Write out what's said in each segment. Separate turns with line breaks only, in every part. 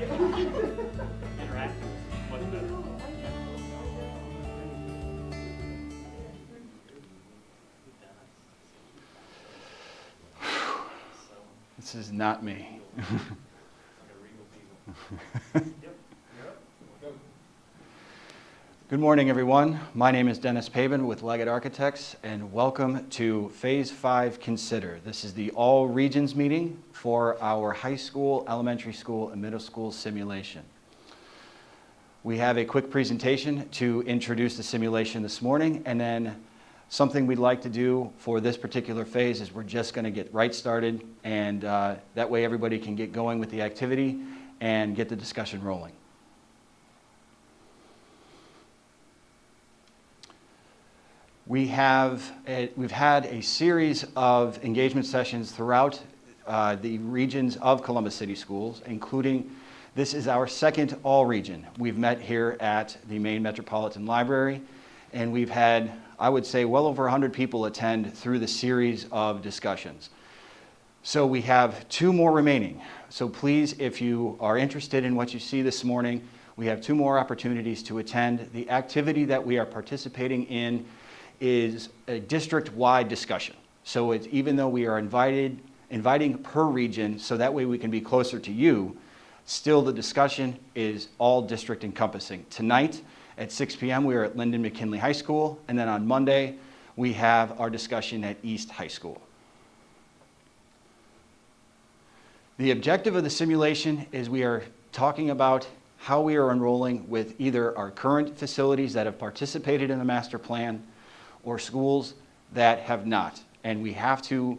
Interactive, much better.
This is not me. Good morning, everyone. My name is Dennis Pabin with Leggett Architects, and welcome to Phase 5 Consider. This is the all regions meeting for our high school, elementary school, and middle school simulation. We have a quick presentation to introduce the simulation this morning, and then something we'd like to do for this particular phase is we're just going to get right started, and that way everybody can get going with the activity and get the discussion rolling. We've had a series of engagement sessions throughout the regions of Columbus City Schools, including, this is our second all region. We've met here at the Maine Metropolitan Library, and we've had, I would say, well over 100 people attend through the series of discussions. So we have 2 more remaining. So please, if you are interested in what you see this morning, we have 2 more opportunities to attend. The activity that we are participating in is a district-wide discussion. So it's, even though we are inviting per region, so that way we can be closer to you, still the discussion is all district encompassing. Tonight at 6 p.m. we are at Linden McKinley High School, and then on Monday we have our discussion at East High School. The objective of the simulation is we are talking about how we are enrolling with either our current facilities that have participated in the master plan or schools that have not. And we have to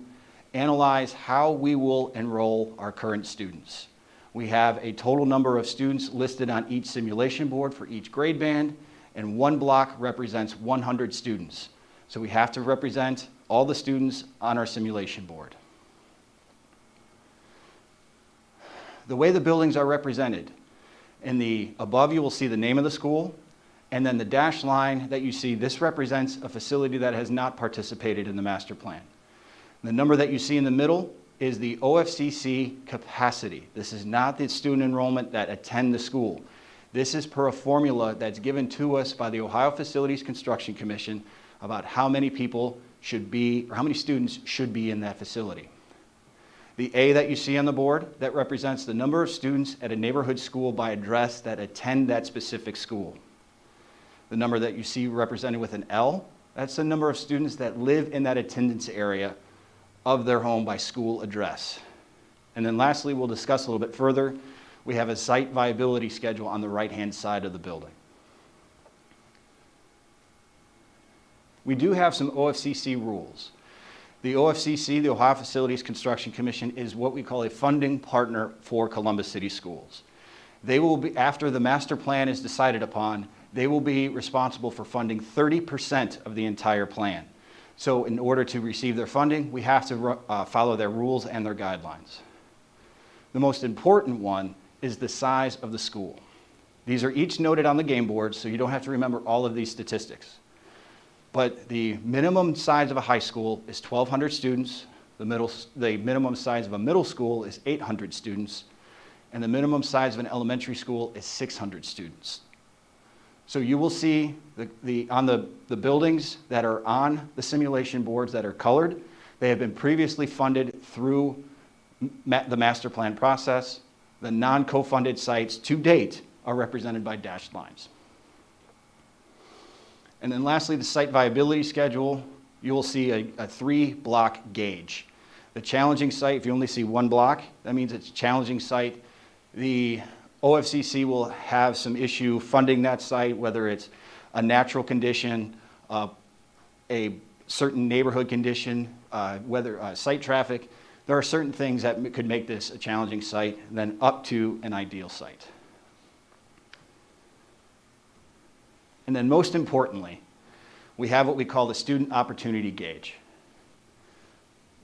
analyze how we will enroll our current students. We have a total number of students listed on each simulation board for each grade band, and 1 block represents 100 students. So we have to represent all the students on our simulation board. The way the buildings are represented, above you will see the name of the school, and then the dashed line that you see, this represents a facility that has not participated in the master plan. The number that you see in the middle is the OFCC capacity. This is not the student enrollment that attend the school. This is per a formula that's given to us by the Ohio Facilities Construction Commission about how many people should be, or how many students should be in that facility. The A that you see on the board, that represents the number of students at a neighborhood school by address that attend that specific school. The number that you see represented with an L, that's the number of students that live in that attendance area of their home by school address. And then lastly, we'll discuss a little bit further, we have a site viability schedule on the right-hand side of the building. We do have some OFCC rules. The OFCC, the Ohio Facilities Construction Commission, is what we call a funding partner for Columbus City Schools. They will be, after the master plan is decided upon, they will be responsible for funding 30% of the entire plan. So in order to receive their funding, we have to follow their rules and their guidelines. The most important one is the size of the school. These are each noted on the game board, so you don't have to remember all of these statistics. But the minimum size of a high school is 1,200 students, the minimum size of a middle school is 800 students, and the minimum size of an elementary school is 600 students. So you will see on the buildings that are on the simulation boards that are colored, they have been previously funded through the master plan process. The non-co-funded sites to date are represented by dashed lines. And then lastly, the site viability schedule, you will see a 3-block gauge. The challenging site, if you only see 1 block, that means it's a challenging site. The OFCC will have some issue funding that site, whether it's a natural condition, a certain neighborhood condition, whether site traffic. There are certain things that could make this a challenging site, and then up to an ideal site. And then most importantly, we have what we call the student opportunity gauge.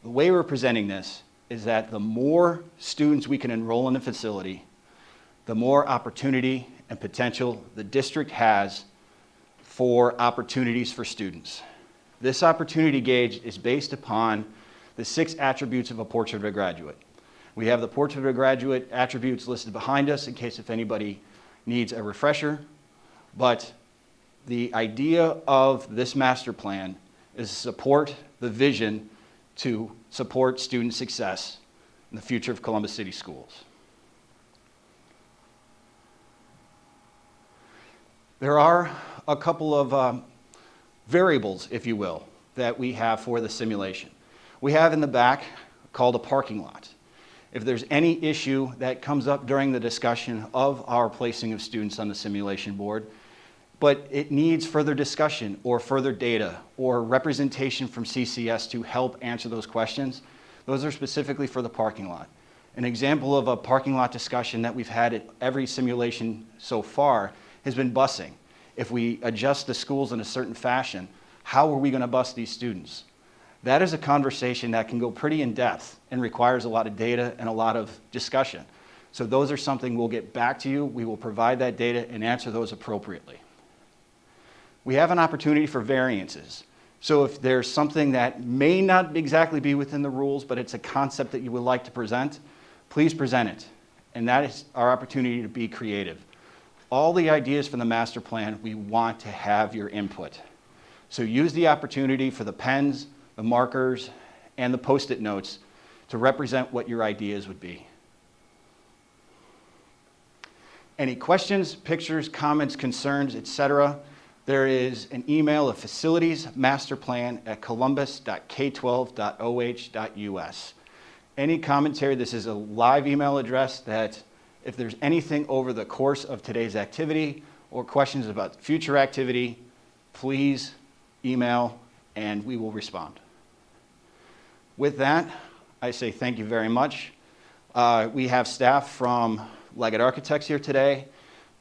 The way we're presenting this is that the more students we can enroll in a facility, the more opportunity and potential the district has for opportunities for students. This opportunity gauge is based upon the 6 attributes of a portrait of a graduate. We have the portrait of a graduate attributes listed behind us in case if anybody needs a refresher. But the idea of this master plan is to support the vision to support student success in the future of Columbus City Schools. There are a couple of variables, if you will, that we have for the simulation. We have in the back called a parking lot. If there's any issue that comes up during the discussion of our placing of students on the simulation board, but it needs further discussion or further data or representation from CCS to help answer those questions, those are specifically for the parking lot. An example of a parking lot discussion that we've had at every simulation so far has been busing. If we adjust the schools in a certain fashion, how are we going to bus these students? That is a conversation that can go pretty in depth and requires a lot of data and a lot of discussion. So those are something we'll get back to you. We will provide that data and answer those appropriately. We have an opportunity for variances. So if there's something that may not exactly be within the rules, but it's a concept that you would like to present, please present it. And that is our opportunity to be creative. All the ideas from the master plan, we want to have your input. So use the opportunity for the pens, the markers, and the Post-it notes to represent what your ideas would be. Any questions, pictures, comments, concerns, etc., there is an email of facilities.masterplan@columbus.k12.oh.us. Any commentary, this is a live email address that if there's anything over the course of today's activity or questions about future activity, please email and we will respond. With that, I say thank you very much. We have staff from Leggett Architects here today,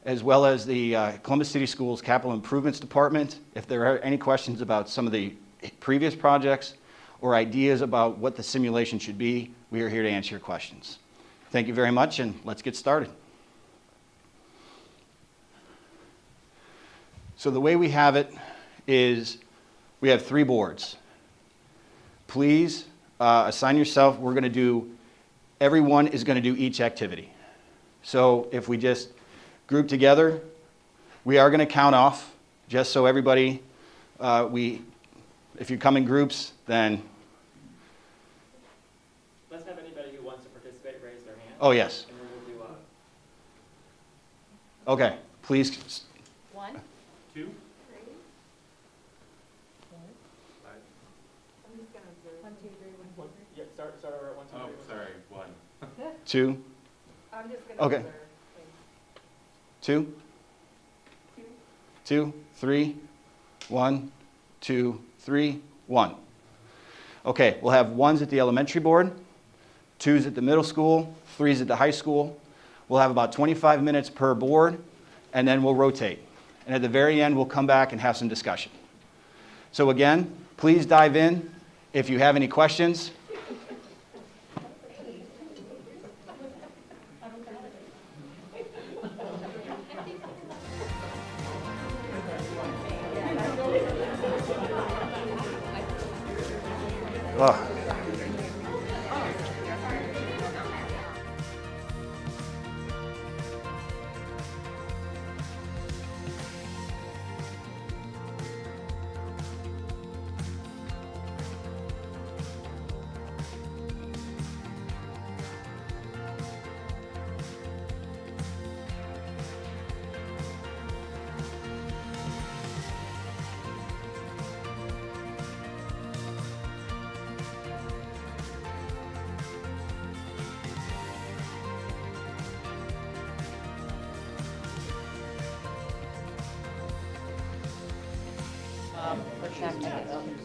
as well as the Columbus City Schools Capital Improvements Department. If there are any questions about some of the previous projects or ideas about what the simulation should be, we are here to answer your questions. Thank you very much, and let's get started. So the way we have it is we have 3 boards. Please assign yourself. We're going to do, everyone is going to do each activity. So if we just group together, we are going to count off, just so everybody, if you come in groups, then.
Let's have anybody who wants to participate raise their hand.
Oh, yes.
And then we'll do
Okay, please.
1,
2,
3, 4. I'm just gonna observe. 1, 2, 3, 1, 2, 3.
yeah, start over at 1, 2, 3.
Oh, sorry, 1.
2,
I'm just gonna
Okay.
observe.
2, 2, 3, 1, 2, 3, 1. Okay, we'll have 1s at the elementary board, 2s at the middle school, 3s at the high school. We'll have about 25 minutes per board, and then we'll rotate. And at the very end, we'll come back and have some discussion. So again, please dive in. If you have any questions,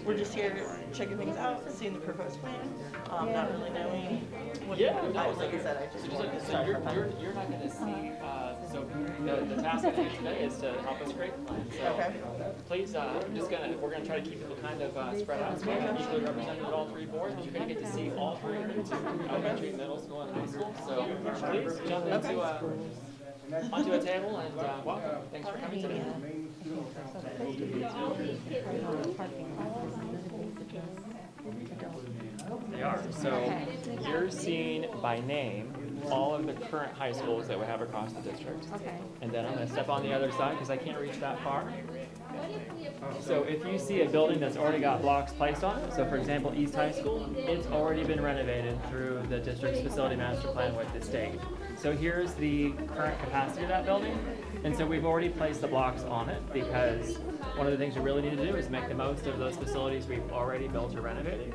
We're just here checking things out, seeing the proposed plan, not really knowing what.
Yeah, no,
Like I said, I just wanted to
So
start
you're,
from
you're, you're not going to see, so the task at hand today is to help us create the plan. So
Okay.
please, we're going to try to keep it kind of spread out. So we're equally represented at all 3 boards. You're going to get to see all 3 of them, elementary, middle school, and high school. So please jump into onto a table and welcome. Thanks for coming today. They are. So you're seeing by name all of the current high schools that we have across the district.
Okay.
And then I'm gonna step on the other side because I can't reach that far. So if you see a building that's already got blocks placed on it, so for example, East High School, it's already been renovated through the district's facility master plan with the state. So here's the current capacity of that building. And so we've already placed the blocks on it because one of the things we really need to do is make the most of those facilities we've already built or renovated.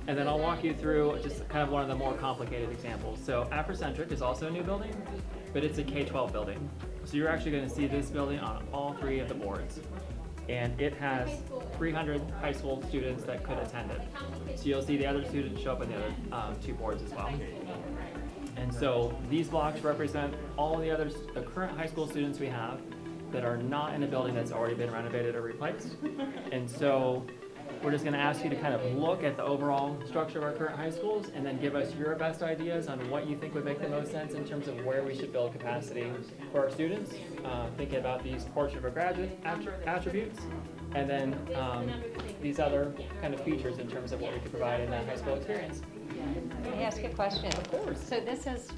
And then I'll walk you through just kind of one of the more complicated examples. So Afrocentric is also a new building, but it's a K-12 building. So you're actually going to see this building on all 3 of the boards. And it has 300 high school students that could attend it. So you'll see the other students show up on the other 2 boards as well. And so these blocks represent all the current high school students we have that are not in a building that's already been renovated or replaced. And so we're just going to ask you to kind of look at the overall structure of our current high schools and then give us your best ideas on what you think would make the most sense in terms of where we should build capacity for our students, thinking about these portrait of a graduate attributes, and then these other kind of features in terms of what we could provide in that high school experience.
Let me ask you a question.
Of course.
So this is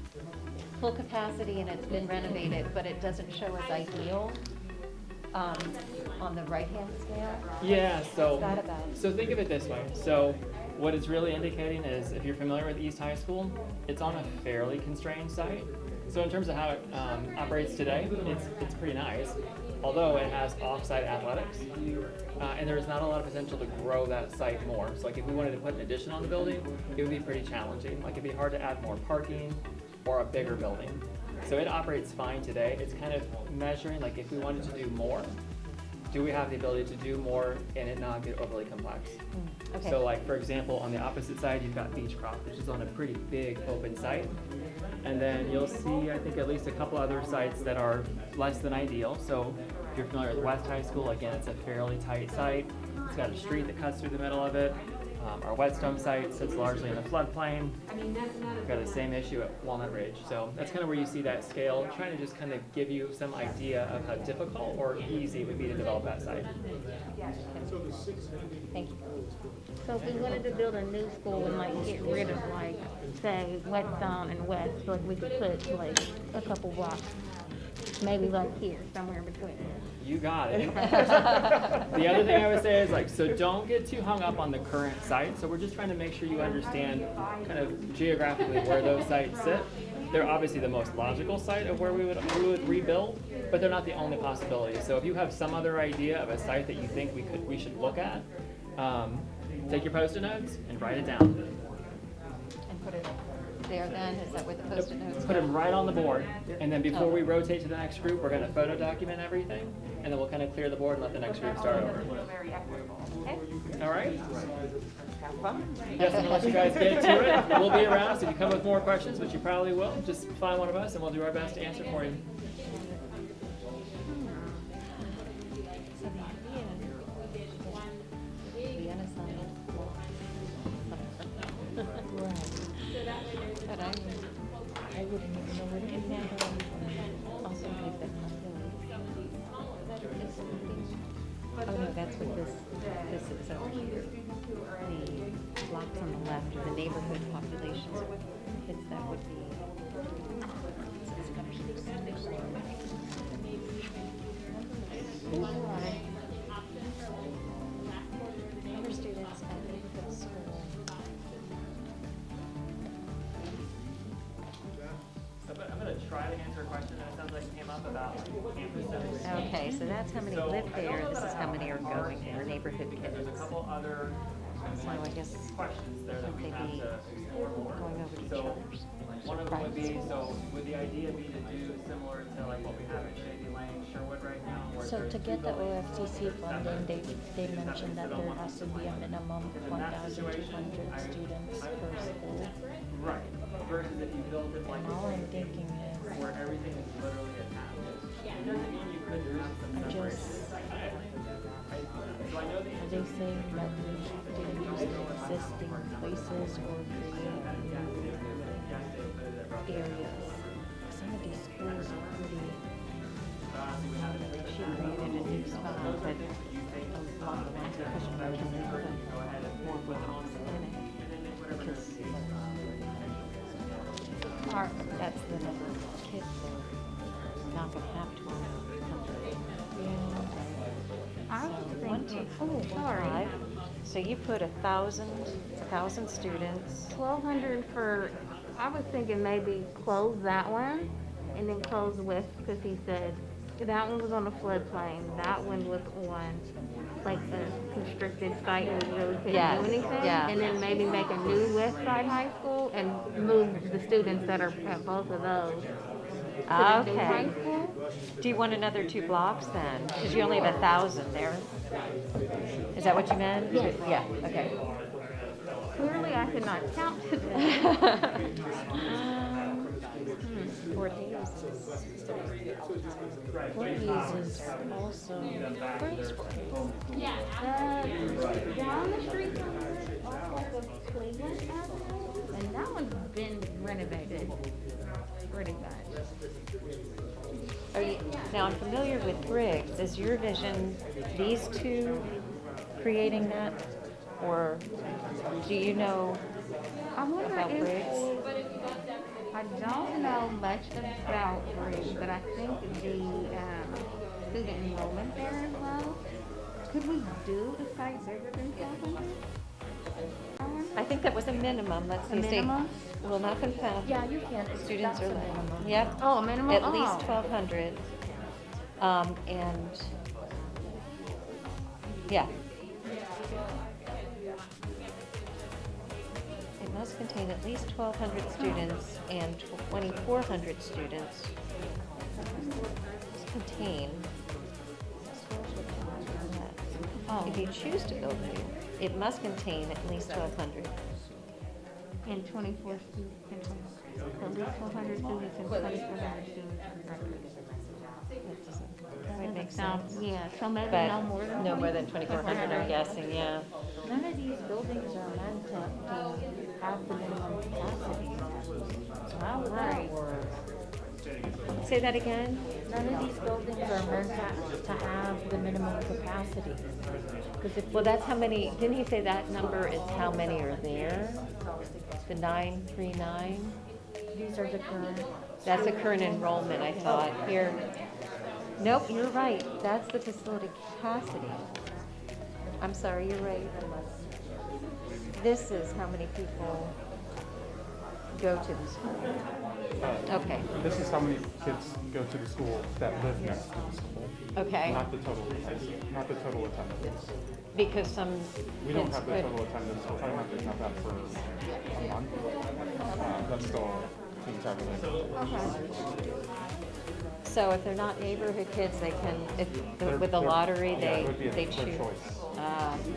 full capacity and it's been renovated, but it doesn't show as ideal on the right-hand scale?
Yeah, so,
What's that about?
so think of it this way. So what it's really indicating is, if you're familiar with East High School, it's on a fairly constrained site. So in terms of how it operates today, it's pretty nice, although it has off-site athletics. And there's not a lot of potential to grow that site more. So like if we wanted to put an addition on the building, it would be pretty challenging. Like it'd be hard to add more parking or a bigger building. So it operates fine today. It's kind of measuring, like if we wanted to do more, do we have the ability to do more and it not get overly complex?
Okay.
So like, for example, on the opposite side, you've got Beechcroft, which is on a pretty big open site. And then you'll see, I think, at least a couple other sites that are less than ideal. So if you're familiar with West High School, again, it's a fairly tight site. It's got a street that cuts through the middle of it. Our Whetstone site sits largely in the floodplain. We've got the same issue at Walnut Ridge. So that's kind of where you see that scale, trying to just kind of give you some idea of how difficult or easy it would be to develop that site.
Thank you.
So if we wanted to build a new school and like get rid of like, say, Whetstone and West, like we could put like a couple blocks, maybe like here, somewhere in between.
You got it. The other thing I would say is like, so don't get too hung up on the current site. So we're just trying to make sure you understand kind of geographically where those sites sit. They're obviously the most logical site of where we would rebuild, but they're not the only possibility. So if you have some other idea of a site that you think we should look at, take your Post-it notes and write it down.
And put it there then? Is that where the Post-it notes
Put
go?
them right on the board, and then before
Oh.
we rotate to the next group, we're going to photo document everything, and then we'll kind of clear the board and let the next group start over. All right? Yes, and unless you guys get to it, we'll be around. So if you come with more questions, which you probably will, just find one of us, and we'll do our best to answer for you.
So the unassigned. But I wouldn't even know what it is. Also, leave that possibility. Oh no, that's what this is over here. The blocks on the left are the neighborhood populations. It's that would be. Number of students at neighborhood school.
I'm going to try to answer a question that sounds like came up about campus.
Okay, so that's how many live there, this is how many are going there, neighborhood
There's a
kids.
couple other
So I guess
questions there that
would
we
they
have
be
to explore more.
going over to each
So
other's?
one of them would be,
Private
so would the idea be to do similar to like what we have in Shady Lane, Sherwood right now? where
So
there's
to
two
get the
buildings,
OFCC funding, they
separate
mentioned that
sit on
there
one
has to be a minimum of
In that situation,
1,200 students per school.
Right, versus if you built it like
And all I'm thinking is,
where everything is literally attached. It doesn't mean you couldn't have some
I
separate.
just,
So I know the
are they saying that we have to use the existing places or create new areas? Some of these schools are pretty,
She created a new spot, but a lot of ones are pushing back to put more blocks in it. Because That's the number of kids that are not gonna have 1,200.
I was
One, two,
thinking,
four,
sorry,
five. So you put 1,000 students.
1,200 for, I was thinking maybe close that one and then close West, because he said that one was on the floodplain, that one was on like a constricted site where we really couldn't
Yes,
do anything.
yeah.
And then maybe make a new West Side High School and move the students that are at both of those to the new high
Okay.
school.
Do you want another 2 blocks then? Because you only have 1,000 there. Is that what you meant?
Yes.
Yeah, okay.
Clearly I could not count today.
4Ds. 4Ds is also grade school.
Down the street from here, off of Cleveland Avenue, and that one's been renovated pretty bad.
Now, I'm familiar with Briggs. Is your vision these two creating that? Or do you know
I wonder
about
if,
Briggs?
I don't know much about Briggs, but I think the student enrollment there as well. Could we do a site bigger than 1,200?
I think that was a minimum. Let's see.
A minimum?
Well, not confessed.
Yeah, you can.
Students
That's
are
a minimum.
Yep.
Oh, a minimum?
At least
Oh.
1,200. And yeah. It must contain at least 1,200 students and 2,400 students. Must contain.
Oh.
If you choose to build new, it must contain at least 1,200.
And 24 students, so at least 1,200 students and 2,400 students.
That doesn't quite make
Sounds-
sense.
Yeah, so maybe
But
no more than.
no more than 2,400, I'm guessing, yeah.
None of these buildings are meant to have the minimum capacity. So how would that
Right.
work?
Say that again?
None of these buildings are meant to have the minimum capacity. Because if
Well, that's how many, didn't he say that number is how many are there? The 939?
these are the current,
That's the current enrollment, I thought. Here. Nope, you're right. That's the facility capacity. I'm sorry, you're right. This is how many people go to the school. Okay,
This is how many kids go to the school that live next to the school,
okay.
not the total attendance.
Because some
We don't
kids
have the
could.
total attendance, we're probably not gonna have that for a month. That's still being tabulated.
So if they're not neighborhood kids, they can,
They're-
with the
they're-
lottery,
yeah,
they
it would be
they
their
choose.
choice.
you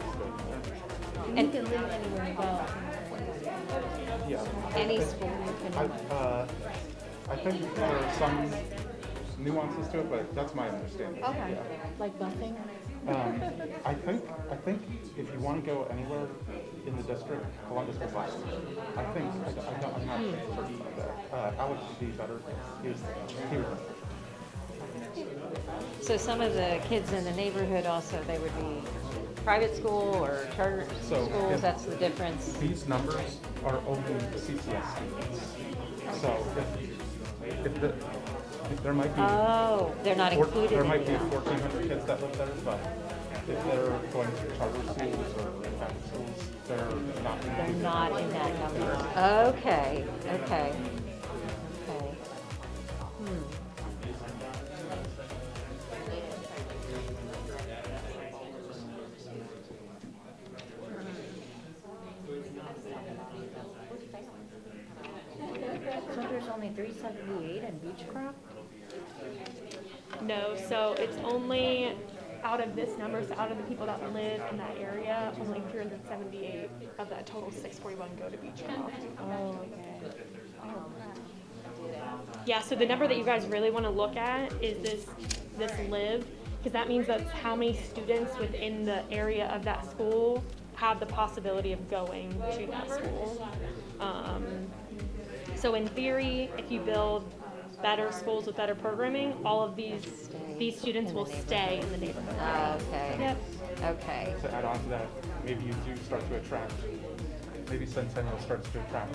And
can live anywhere you go.
Yeah.
any school you can.
I think there are some nuances to it, but that's my understanding.
Okay. Like busing?
I think if you want to go anywhere in the district, Columbus will buy it. I'm not certain about that. Alex would be better. He would.
So some of the kids in the neighborhood also, they would be private school or charter
So
schools,
if-
that's the difference.
These numbers are only CCS students. So if there might be.
Oh, they're not included
There
in
might be
that.
1,400 kids that live there, but if they're going to charter schools or private schools, they're not.
They're
included.
not in that number. Okay, okay.
So there's only 378 in Beechcroft?
No, so it's only out of this number, so out of the people that live in that area, only 378 of that total 641 go to Beechcroft.
Oh, okay.
Yeah, so the number that you guys really want to look at is this live, because that means that's how many students within the area of that school have the possibility of going to that school. So in theory, if you build better schools with better programming, all of these students will stay in the neighborhood.
Okay.
Yep.
Okay.
To add on to that, maybe you do start to attract maybe Centennial starts to attract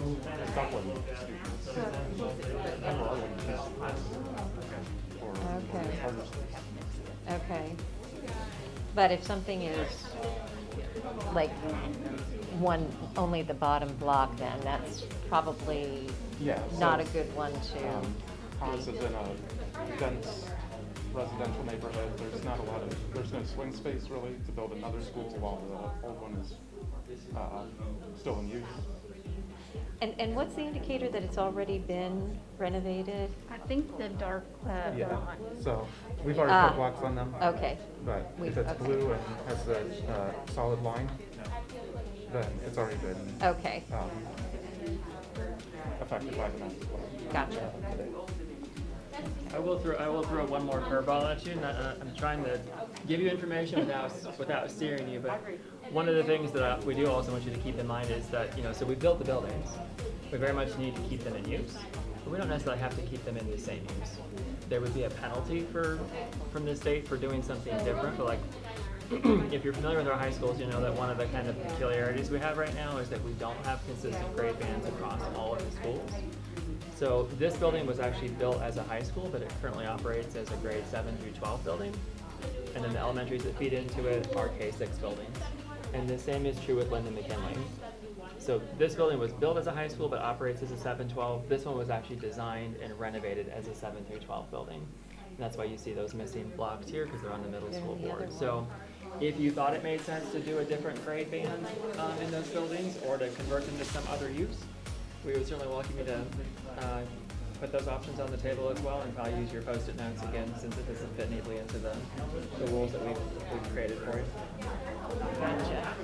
Dublin students. And Arlington students. Or
Okay.
other students.
Okay. But if something is like only the bottom block, then that's probably
Yeah,
not a
so,
good one to
Haas is in a dense residential neighborhood. There's no swing space really to build another school while the old one is still in use.
And what's the indicator that it's already been renovated?
I think the dark,
Yeah,
blonde.
so we've already
Ah.
put blocks on them.
Okay.
But
We-
if it's
okay.
blue and has the solid line, then it's already been
Okay,
affected by the mess as well.
gotcha.
I will throw one more curveball at you. I'm trying to give you information without steering you, but one of the things that we do also want you to keep in mind is that, so we built the buildings. We very much need to keep them in use, but we don't necessarily have to keep them in the same use. There would be a penalty from the state for doing something different, but like, if you're familiar with our high schools, you know that one of the kind of peculiarities we have right now is that we don't have consistent grade bands across all of the schools. So this building was actually built as a high school, but it currently operates as a grade 7 through 12 building. And then the elementaries that feed into it are K-6 buildings. And the same is true with Lyndon McKinley. So this building was built as a high school, but operates as a 7-12. This one was actually designed and renovated as a 7 through 12 building. And that's why you see those missing blocks here, because they're on the middle school board. So if you thought it made sense to do a different grade band in those buildings, or to convert them to some other use, we would certainly welcome you to put those options on the table as well, and probably use your Post-it notes again, since it doesn't fit neatly into the rules that we've created for you.
Gotcha.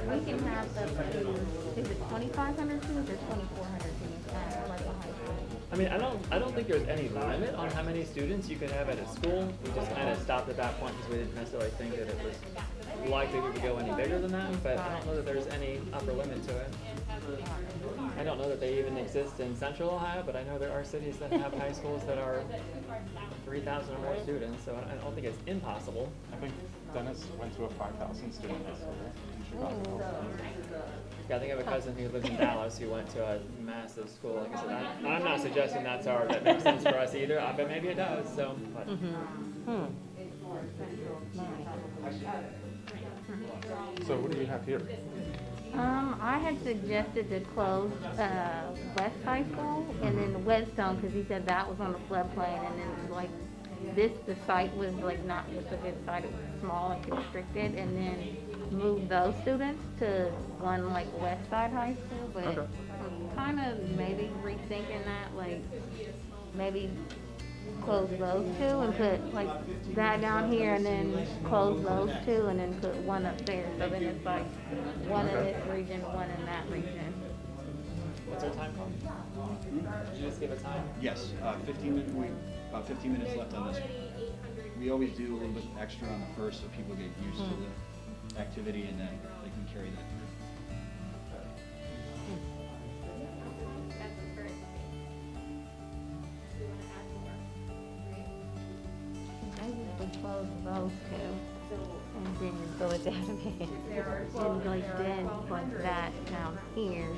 We can have is it 2,500 students or 2,400 students at like a high school?
I mean, I don't think there's any limit on how many students you could have at a school. We just kind of stopped at that point because we didn't necessarily think that it was likely we would go any bigger than that, but I don't know that there's any upper limit to it. I don't know that they even exist in Central Ohio, but I know there are cities that have high schools that are 3,000 or more students, so I don't think it's impossible.
I think Dennis went to a 5,000 student high school in Chicago.
Yeah, I think I have a cousin who lives in Dallas who went to a massive school. Like I said, I'm not suggesting that makes sense for us either, but maybe it does. So, but.
So what do you have here?
I had suggested to close West High School and then Whetstone because he said that was on the floodplain, and then like the site was like not just a good site, it was small and constricted, and then move those students to one like West Side High School, but
Okay.
I'm kind of maybe rethinking that, like maybe close those two and put like that down here and then close those two and then put one up there. So then it's like one in this region, one in that region.
What's our time clock? Did you just give a time?
Yes, 15 about 15 minutes left on this one. We always do a little bit extra on the first so people get used to the activity and then they can carry that through.
Maybe we close those two and then
Go with that. Okay.
and like then like that down here.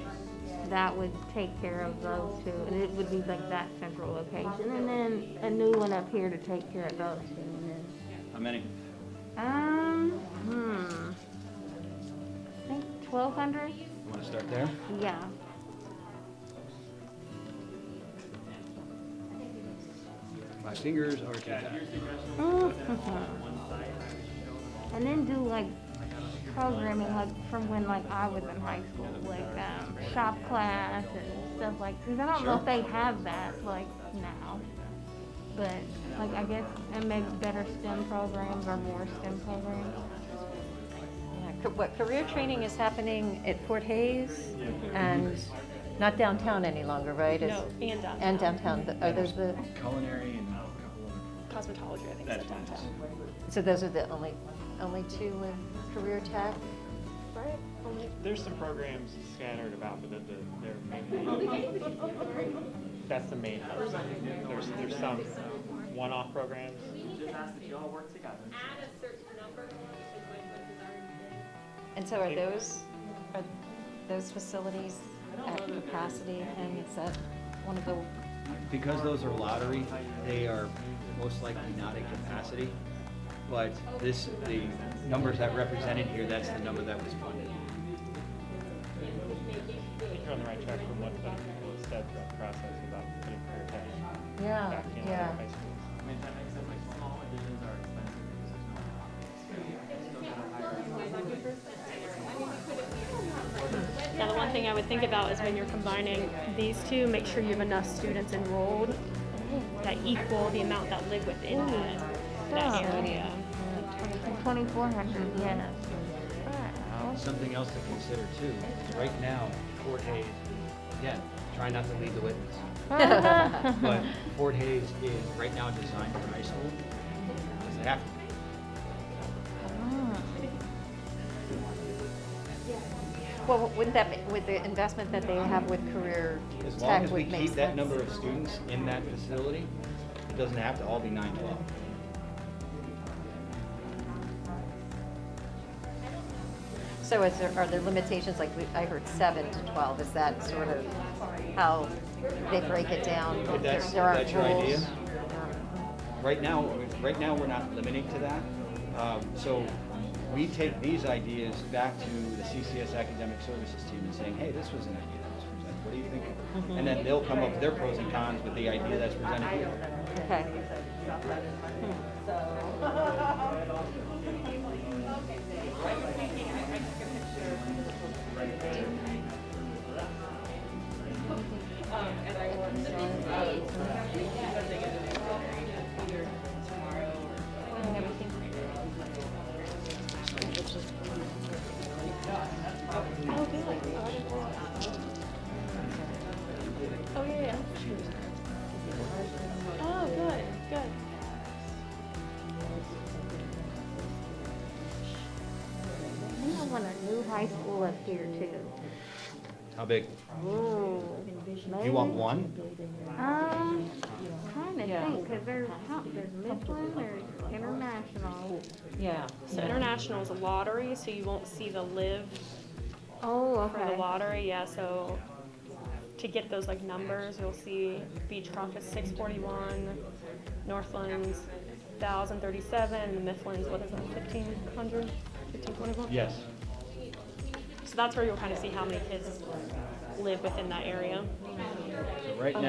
That would take care of those two, and it would be like that central location, and then a new one up here to take care of those two, and then.
How many?
I think 1,200.
You want to start there?
Yeah.
My fingers are too tight.
And then do like programming like from when like I was in high school, like shop class and stuff like. Cause I don't know if they have that like now, but like I guess and maybe better STEM programs or more STEM programs.
Yeah, what career training is happening at Fort Hayes and not downtown any longer, right?
No, and downtown.
And downtown. Are those the?
Culinary and a couple other.
Cosmetology, I think,
That's
is downtown.
So those are the only two with career tech?
Right? Only.
There's some programs scattered about, but they're mainly, that's the main hub. There's some one-off programs.
Just ask that you all work together.
And so are those, those facilities at capacity, and is that one of the,
Because those are lottery, they are most likely not at capacity. But this, the numbers that represented here, that's the number that was funded.
I think you're on the right track from what other people have said throughout the process about putting career tech
yeah,
back in
yeah.
high schools.
I mean, that makes sense, like small additions are expensive because there's no
Now, the one thing I would think about is when you're combining these two, make sure you have enough students enrolled that equal the amount that live within that area.
2,400, yes. Wow.
Something else to consider too, is right now, Fort Hayes, again, try not to lead the witness. But Fort Hayes is right now designed for high school, because they have to be.
Well, wouldn't that, with the investment that they have with career
As long
tech
as we
would make
keep that
sense?
number of students in that facility, it doesn't have to all be 912.
So are there limitations, like I heard 7 to 12, is that sort of how they break it down?
If that's your idea. Right now, we're not limiting to that. So we take these ideas back to the CCS Academic Services team and saying, hey, this was an idea that was presented. What do you think? And then they'll come up with their pros and cons with the idea that's presented here.
Okay.
Oh, yeah. Oh, good, good.
I want a new high school up here too.
How big?
Ooh.
You want one?
Trying to think, cause there's Mifflin, there's International.
Yeah.
So international is a lottery, so you won't see the live
Oh,
for the
okay.
lottery, yeah, so to get those like numbers, you'll see Beechcroft is 641, Northland's 1,037, and the Mifflin's, what is it, 1,500, 1,521?
Yes.
So that's where you'll kind of see how many kids live within that area.
So right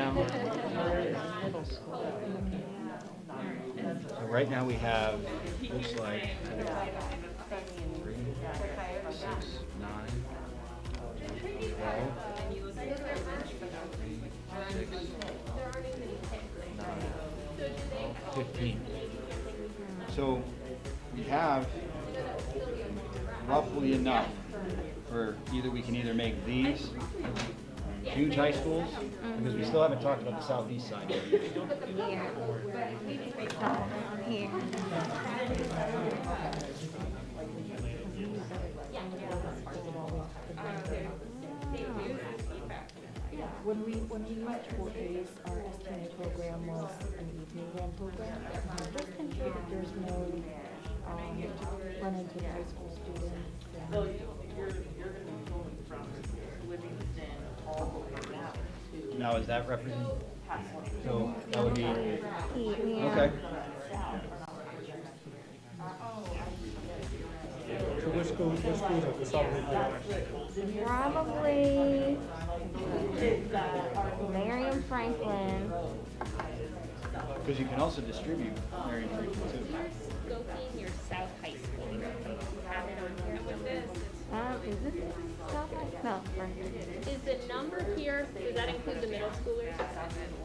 now, we have, looks like 3, 6, 9, 12, 6, 9, 15. So we have roughly enough for either, we can either make these huge high schools, because we still haven't talked about the southeast side yet.
Here. Here.
When we went to Fort Hayes, our estimated program was an evening round program. Just ensure that there's no, run into the high school students.
So you're gonna be moving from Livingston all the way down to
Now, is that represent?
Pasadena.
So that would be,
Yeah.
okay.
So which schools are the south?
Probably Marion Franklin.
Because you can also distribute Marion Franklin too.
Scoping your South High School. Have it on here somewhere.
Is this South High? No, Franklin.
Is the number here, does that include the middle schoolers?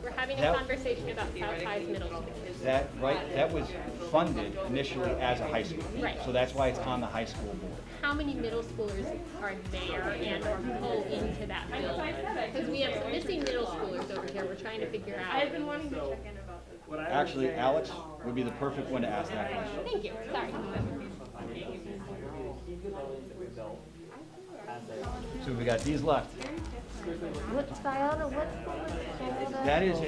We're having a
That-
conversation about South High's middle school.
That, right, that was funded initially as a high school.
Right.
So that's why it's on the high school board.
How many middle schoolers are there and or pull into that building? Because we have some missing middle schoolers over here, we're trying to figure out. I've been wanting to check in about this.
Actually, Alex would be the perfect one to ask that question.
Thank you, sorry.
So we got these left.
What Sciota, what school is Sciota?
That is I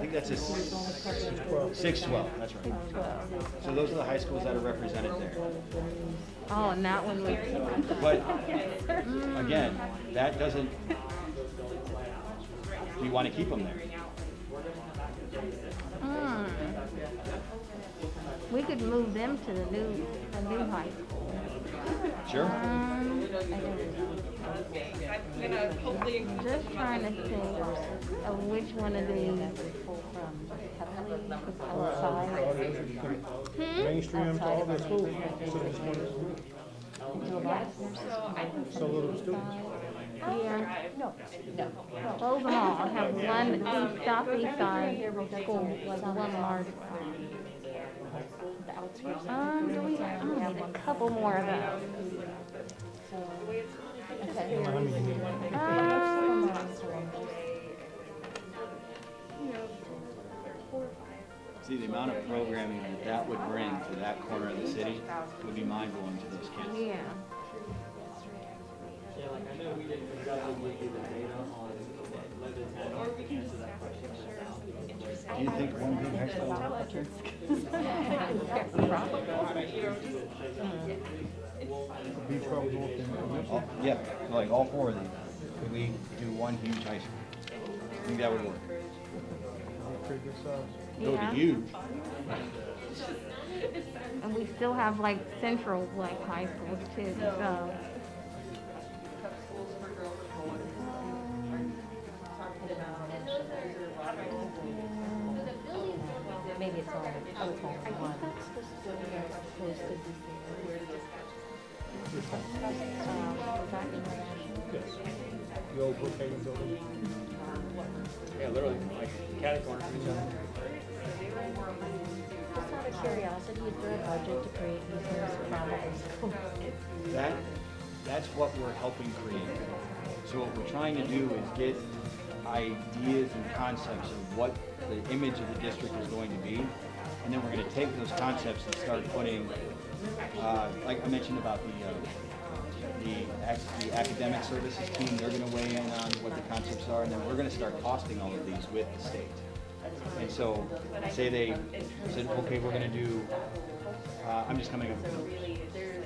think that's a 612, that's right. So those are the high schools that are represented there.
Oh, and that one was,
But, again, that doesn't, do you want to keep them there?
we could move them to the new high school.
Sure.
Just trying to think of which one of these.
Mainstream to all their schools. So little students.
Yeah,
No, no.
close them all. Have one east, southeast side school, like one large one. Do we need a couple more of those?
See, the amount of programming that would bring to that corner of the city would be mind-blowing to those kids.
Yeah.
Yeah, like I know we didn't exactly give you the data on
Or we can just ask if there's interest.
Do you think one big high school will help out here?
B12 North and
Yeah, like all four of these. Could we do one huge high school? I think that would work.
pretty good size.
It would
Yeah.
be huge.
And we still have like central like high schools too, so.
Maybe it's all, oh, it's all one.
The old Brookhaven building.
Yeah, literally, like catty corner from each other.
Just out of curiosity, is there a budget to create these schools?
That's what we're helping create. So what we're trying to do is get ideas and concepts of what the image of the district is going to be. And then we're going to take those concepts and start putting, like I mentioned about the academic services team, they're going to weigh in on what the concepts are, and then we're going to start costing all of these with the state. And so, say they said, okay, we're going to do, I'm just coming up with numbers.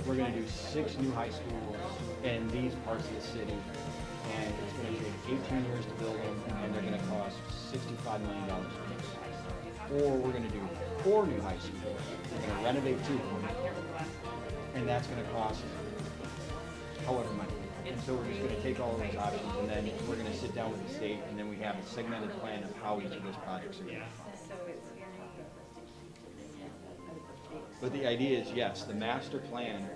We're going to do 6 new high schools in these parts of the city, and it's going to take 18 years to build them, and they're going to cost $65 million for this. Or we're going to do 4 new high schools, we're going to renovate 2 of them, and that's going to cost however much. And so we're just going to take all of those options, and then we're going to sit down with the state, and then we have a segmented plan of how each of those projects are going. But the idea is, yes, the master plan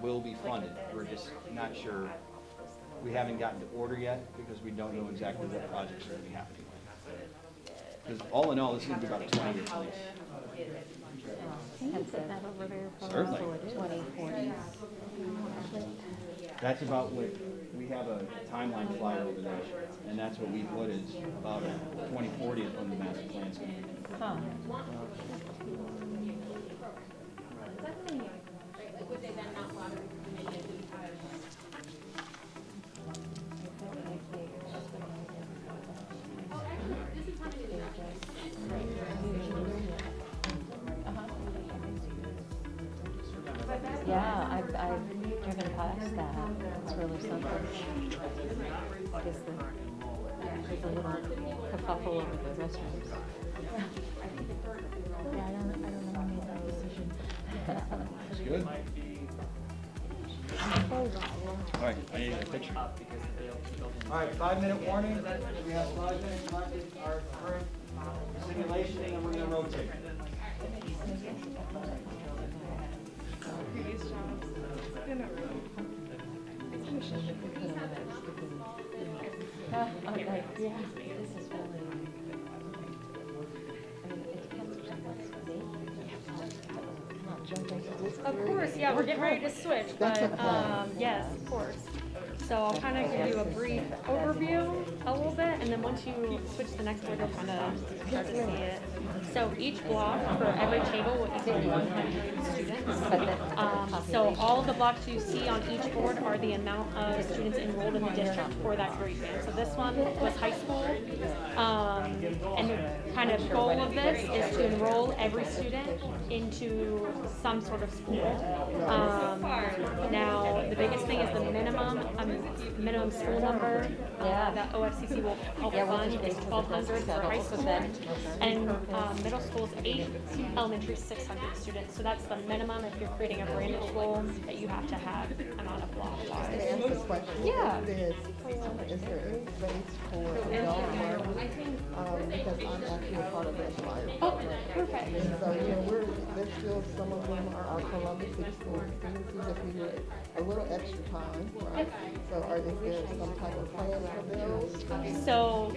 will be funded. We're just not sure. We haven't gotten to order yet because we don't know exactly what projects are going to be happening. Because all in all, this is going to be about a 20-year lease.
Can you put that over there for us?
Certainly.
2040.
That's about what, we have a timeline flyer over there, and that's what we put is about 2040 is when the master plan's going to be.
Huh. Yeah, I've driven past that. It's really something. I guess there's a little kerfuffle over the restrooms.
Yeah, I don't know who made that decision.
That's good. All right, I need a picture. All right, 5-minute warning. We have 5 minutes left in our current simulation, and we're going to rotate.
Okay, yeah, this is really, I mean, it depends on what's not jumping to this.
Of course, yeah, we're getting ready to switch, but, yes, of course. So I'll kind of give you a brief overview. a little bit, and then once you switch to the next board, you'll kind of start to see it. So each block for every table will equal 100 students. So all of the blocks you see on each board are the amount of students enrolled in the district for that grade band. So this one was high school, and the kind of goal of this is to enroll every student into some sort of school. Now, the biggest thing is the minimum school number that OFCC will help fund is 1,200 for high school, and middle school is 8, elementary 600 students. So that's the minimum if you're creating a brand new school that you have to have amount of block size. Yeah.
Is there any space for adult learning? Because I'm actually a part of that flyer.
Oh, perfect.
And so, there's still, some of them are our Columbus City School students who just need a little extra time, right? So is there some type of plan for those?
So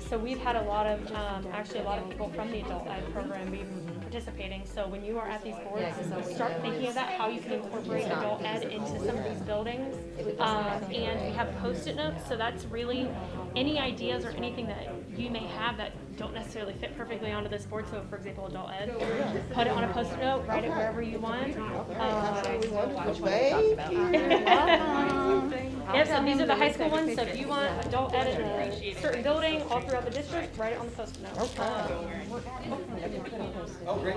so we've had a lot of, actually a lot of people from the adult ed program be participating. So when you are at these boards, start thinking of that, how you can incorporate adult ed into some of these buildings. And we have Post-it notes, so that's really any ideas or anything that you may have that don't necessarily fit perfectly onto this board. So for example, adult ed, put it on a Post-it note, write it wherever you want. Yep, so these are the high school ones, so if you want adult ed in a certain building all throughout the district, write it on the Post-it note.
Oh, great.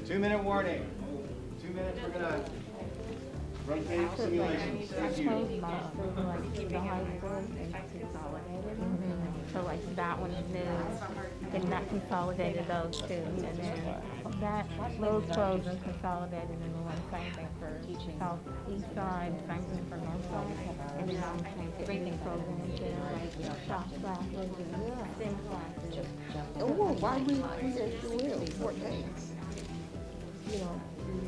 2-minute warning. 2 minutes, we're gonna rotate simulations. Thank you.
The high school and consolidated. So like that one is new, then that consolidated those two, and then that, those closed and consolidated into one, same thing for southeast side, same thing for north side, and then everything closed into like shop classes and sim classes.
Oh, why we create the wheel, 4 days?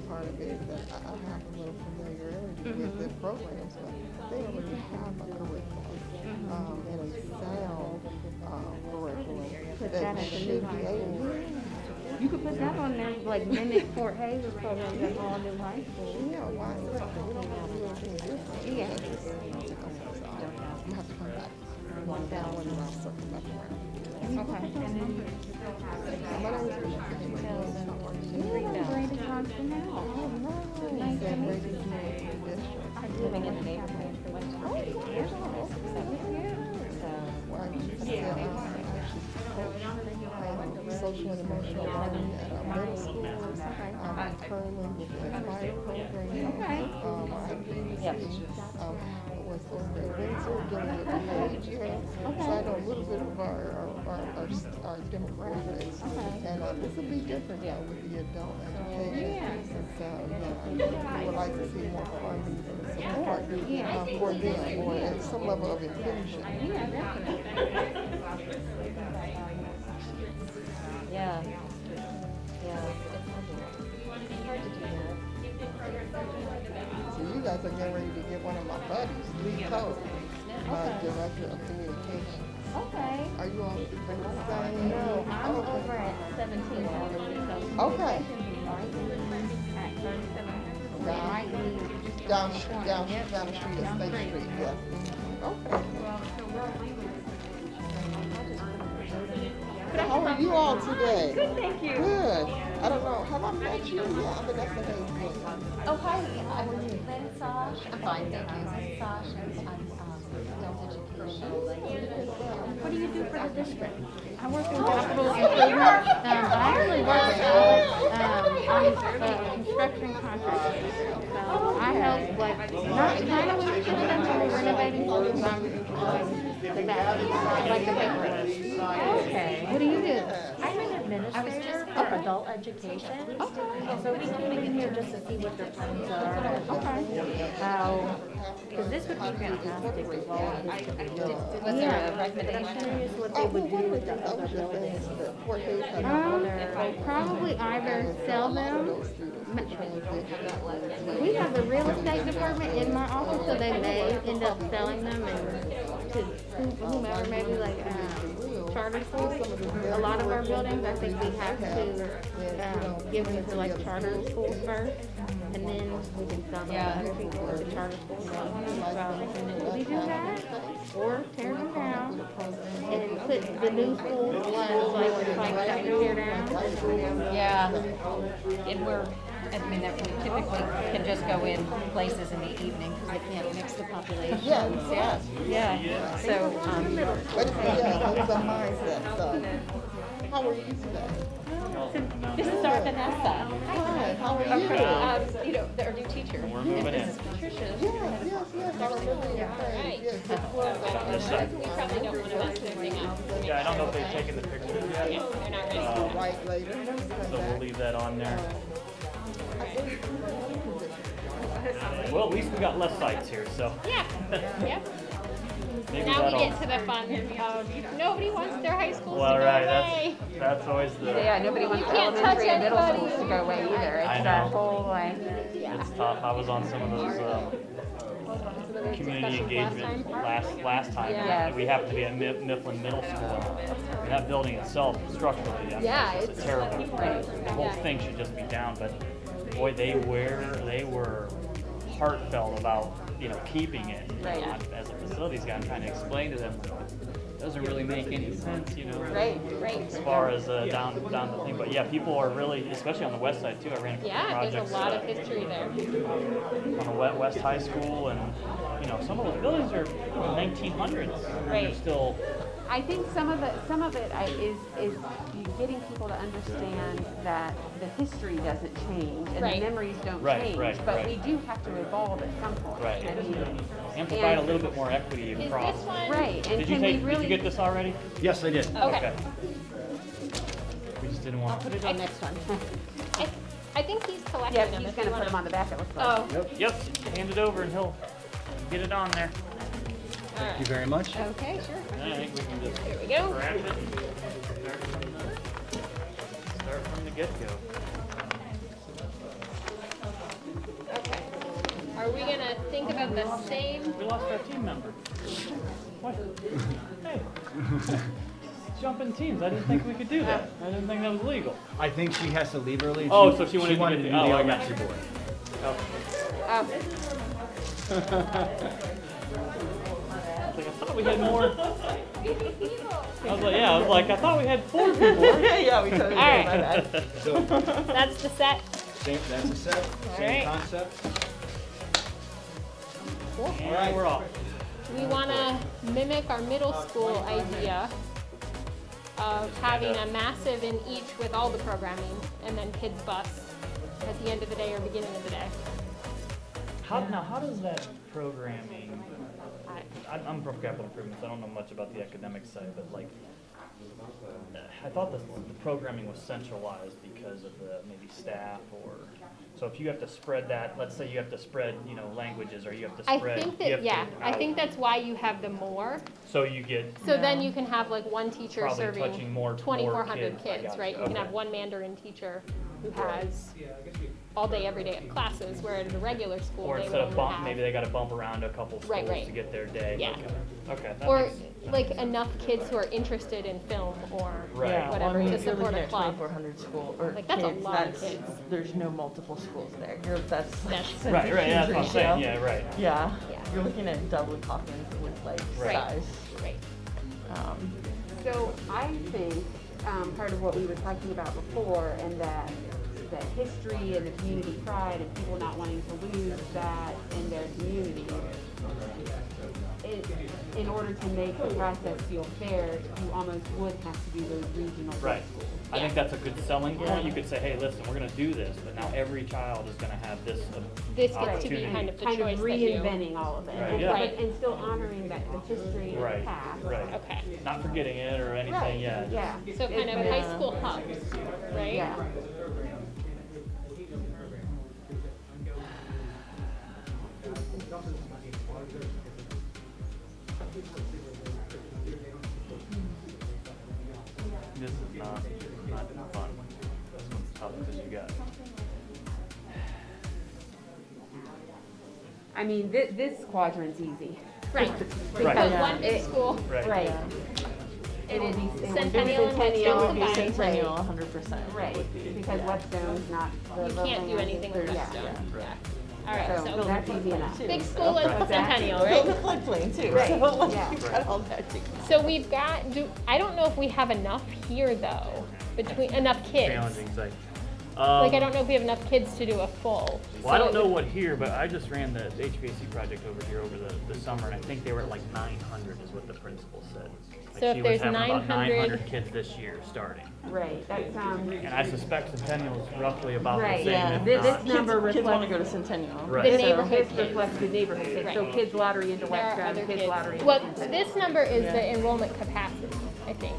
Part of it that I have a little familiarity with the programs, but they already have a curriculum and a sound curriculum.
Put that at the new high school. You could put that on there, like mimic Fort Hays program at all new high school.
Yeah, why? We don't do anything different.
Yeah.
I'm gonna have to come back. One down and I'll circle back around.
Okay.
My name is
Brady Thompson now.
Nice to meet you.
Living in the neighborhood for West
social and emotional learning at our middle school. I'm currently with the Aspire program. I previously was over at Windsor dealing with behavior. So I know a little bit of our demographics. And this will be different though with the adult education. And so, we would like to see more funding and support for them, or at some level of inclusion.
Yeah. It's hard to do that.
So you guys are getting ready to get one of my buddies, Lee Cole, Director of Communications.
Okay.
Are you on the same?
No, I'm over at 17.
Okay.
At 37.
Down the street at State Street, yeah. Okay. How are you all today?
Good, thank you.
Good. I don't know, have I met you? Yeah, I'm Vanessa Hayes.
Oh, hi, I'm Lynn Sash. I'm fine, thank you. Lynn Sash, I'm adult education.
What do you do for the district? I work in capital improvement. I actually work I'm a construction contractor. So I help, not only students who are renovating schools, I'm the back, like the paperwork. Okay. What do you do?
I'm an administrator for adult education. So we came in here just to see what their plans are. How, because this would be fantastic if all of this could be done.
Was there a recommendation?
I'm curious what they would do with the other buildings.
Probably either sell them. We have a real estate department in my office, so they may end up selling them and to whomever, maybe like charter schools. A lot of our buildings, I think we have to give them to like charter schools first, and then we can sell them to other people or the charter schools don't want them, so we do that, or tear them down, and put the new schools on like the sites that we tear down.
Yeah, and we typically can just go in places in the evening because they can't mix the population. Yeah, so,
But it's, it's a mindset, so. How are you today?
this is our Vanessa.
Hi, how are you?
You know, our new teacher.
We're moving in.
This is Patricia.
Yes, I remember your face. Yes, it was,
We probably don't want to mess anything up.
Yeah, I don't know if they've taken the pictures yet.
right later.
So we'll leave that on there. Well, at least we got less sites here, so
Yeah, yep.
maybe
Now we
that'll.
get to the fun of nobody wants their high schools
Well,
to go
right,
away.
that's always the.
Yeah, nobody wants
You can't touch
elementary and middle
anybody.
schools to go away either.
I
It's that
know.
whole like,
It's tough. I was on some of those community engagement last time.
Yeah.
We happened to be at Mifflin Middle School. And that building itself, structurally, I mean,
Yeah,
it's
it's-
terrible.
Right.
The whole thing should just be down. But boy, they were heartfelt about keeping it.
Right.
As a facilities guy, I'm trying to explain to them. It doesn't really make any sense,
right.
as far as down the thing. But yeah, people are really, especially on the west side too. I ran a couple
Yeah,
projects
there's a lot of history there.
on the West High School, and some of those buildings are 1900s. And they're
Right.
still.
I think some of it is getting people to understand that the history doesn't change and
Right.
the memories don't
Right,
change,
right,
but
right.
we do have to evolve at some point.
Right.
I mean,
And provide a
and-
little bit more equity
Is
across.
this one?
right, and
Did you
can we
Did
really?
you get this already?
Yes, I did.
Okay.
We just didn't want.
Put it on next one.
I think he's collecting
Yeah,
them.
he's
if
gonna
you
put them on
wanna-
the back, it looks like.
Oh,
Yep. Hand it over, and he'll get it on there.
Thank you very much.
Okay, sure.
I think we can just
here we go.
scratch it. Start from the get-go.
Okay. Are we gonna think about the same?
We lost our team member. What? Hey. Jumping teams. I didn't think we could do that. I didn't think that was legal.
I think she has to leave early.
Oh, so she wanted to get
to
the-
do
oh,
the
okay.
elementary board.
Um,
I was like, I thought we had more. I thought we had 4 people.
Yeah, we totally did,
All right.
my bad.
So,
That's the set.
that's a set, same
right.
concept.
And we're off.
We wanna mimic our middle school idea of having a massive in each with all the programming and then kids bus at the end of the day or beginning of the day.
How does that programming? I'm from capital improvements. I don't know much about the academic side, but I thought the programming was centralized because of the maybe staff or. So if you have to spread that, let's say you have to spread, languages, or you have to
I
spread.
think
you have
that,
to-
I think that's why you have the more.
So you get.
So then you can have like one teacher
Probably
serving
touching more
2,400
kids. I
kids,
gotcha.
right? You can
Okay.
have one Mandarin teacher who has all day, every day of classes, where at a regular school,
Or
they
instead
would
of
only
bump,
have.
maybe they got to bump around a couple schools
Right, right.
to get their day.
Yeah.
Okay. That
Or
makes-
like enough kids who are interested in film or
Right.
Yeah,
whatever
well, I mean,
to
if you're
support
looking
a
at
club.
2,400 school or
Like, that's a
kids,
lot of kids.
There's no multiple schools there. That's
That's-
Right. Yeah, that's what I'm
huge
saying.
ratio.
Yeah. Right.
Yeah,
Yeah.
you're looking at double Hawkins with
Right.
size.
Right.
So I think, part of what we were talking about before, and that history and the community pride and people not wanting to lose that in their community, in order to make the process feel fair, you almost would have to do those regional
Right.
schools.
I think that's a good selling point. You could say, hey, listen, we're going to do this, but now every child is going to have this
This gets to be
opportunity.
kind of the
Kind of
choice that you.
reinventing all of it,
Right,
and,
yeah.
but- and still honoring that the history and
Right.
the past.
Right.
Okay.
Not forgetting it or anything.
Right,
Yeah.
yeah.
So kind of
But
high school hubs, right?
Yeah.
This is not fun. This one's tough because you got.
I mean, this quadrant's easy.
Right.
Right.
Because
Yeah.
one big school.
Right.
It would be
Centennial and
Centennial,
Whetstone
It would be
combined.
Centennial 100%.
right, because Whetstone's not the.
You can't do
land.
anything with
Yeah.
Whetstone. Yeah. All right,
So
so
build
that's
a
easy enough.
floodplain, too.
big school is
So-
Centennial,
Build a
right?
floodplain too,
Right,
so like,
yeah.
you've got all that together.
So we've got, I don't know if we have enough here though, enough kids.
Challenging site.
Like, I don't know if we have enough kids to do a full.
Well, I
So
don't
it
know
would-
what here, but I just ran the HVAC project over here over the summer, and I think they were at like 900 is what the principal said. Like
So if
she was
there's
having about
900
900 kids this year starting.
Right, that's,
And I suspect Centennial is roughly about the
Right,
same,
Yeah,
if
This
not.
number
kids wanna
reflects,
go to Centennial.
Right.
The
So-
neighborhood
this
kids.
reflects the neighborhood kids, so
Right.
kids lottery into
There are
Western,
other
kids
kids.
lottery into.
Well,
Centennial.
this number is
Yeah.
the enrollment capacity, I think.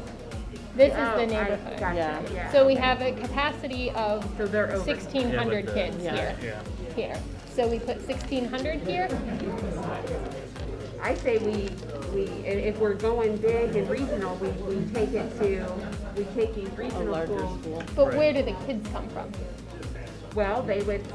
This is
Oh,
the
I
neighborhood.
gotcha,
Yeah.
yeah.
So we have a capacity of
So they're over.
1,600
Yeah, but the-
kids
Yeah.
here.
Yeah.
Here. So we put 1,600 here.
I say if we're going big and regional, we take these
A
regional
larger
schools.
school.
But
Right.
where do the kids come from?
Well,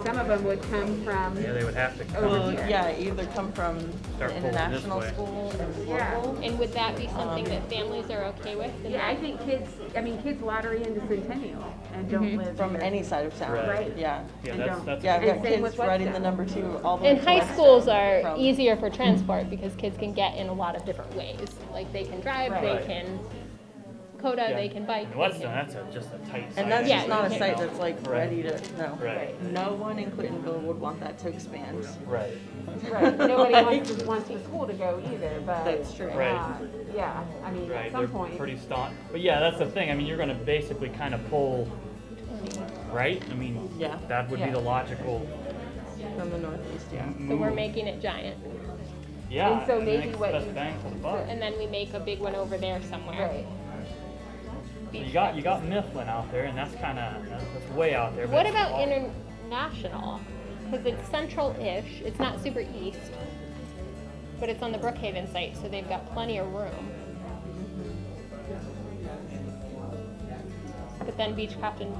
some of them would come from,
Yeah, they would have to come.
Over
Well,
here.
yeah, either come from
Start
the
pulling this
international
way.
school and
Yeah.
local.
And would that be something that families are okay with?
yeah, I think kids lottery into Centennial and don't live
From
here.
any side of town.
Right.
Yeah.
Yeah,
And
that's,
don't-
that's.
Yeah, I've
And
got
same
kids
with
riding the
Weston.
number 2 all the way
And
to
high
Weston
schools are
from-
easier for transport because kids can get in a lot of different ways. Like they can drive, they
Right.
can CODA,
Yeah.
they can bike.
And
they
Weston,
can-
that's just a tight site.
And that's
Yeah,
just not a
you
site
can-
that's like
Right.
ready to, no.
Right.
No one in Clintonville would want that to expand.
Right.
Right, nobody wants the school to go either, but.
That's true.
Right.
Yeah, I mean,
Right,
at some
they're
point.
pretty staunch. But yeah, that's the thing. I mean, you're gonna basically kind of pull, right? I mean,
Yeah.
that would be
Yeah.
the logical.
From the northeast, yeah.
So we're
move.
making it giant.
Yeah.
And so
I mean,
maybe
it's
what
best
you-
bang for the buck.
And then we make a big one over there somewhere.
Right.
You got Mifflin out there, and that's kind of that's way out there. but
What
it's
about
all-
international? Because it's central-ish, it's not super east, but it's on the Brookhaven site, so they've got plenty of room. But then Beechcraft and,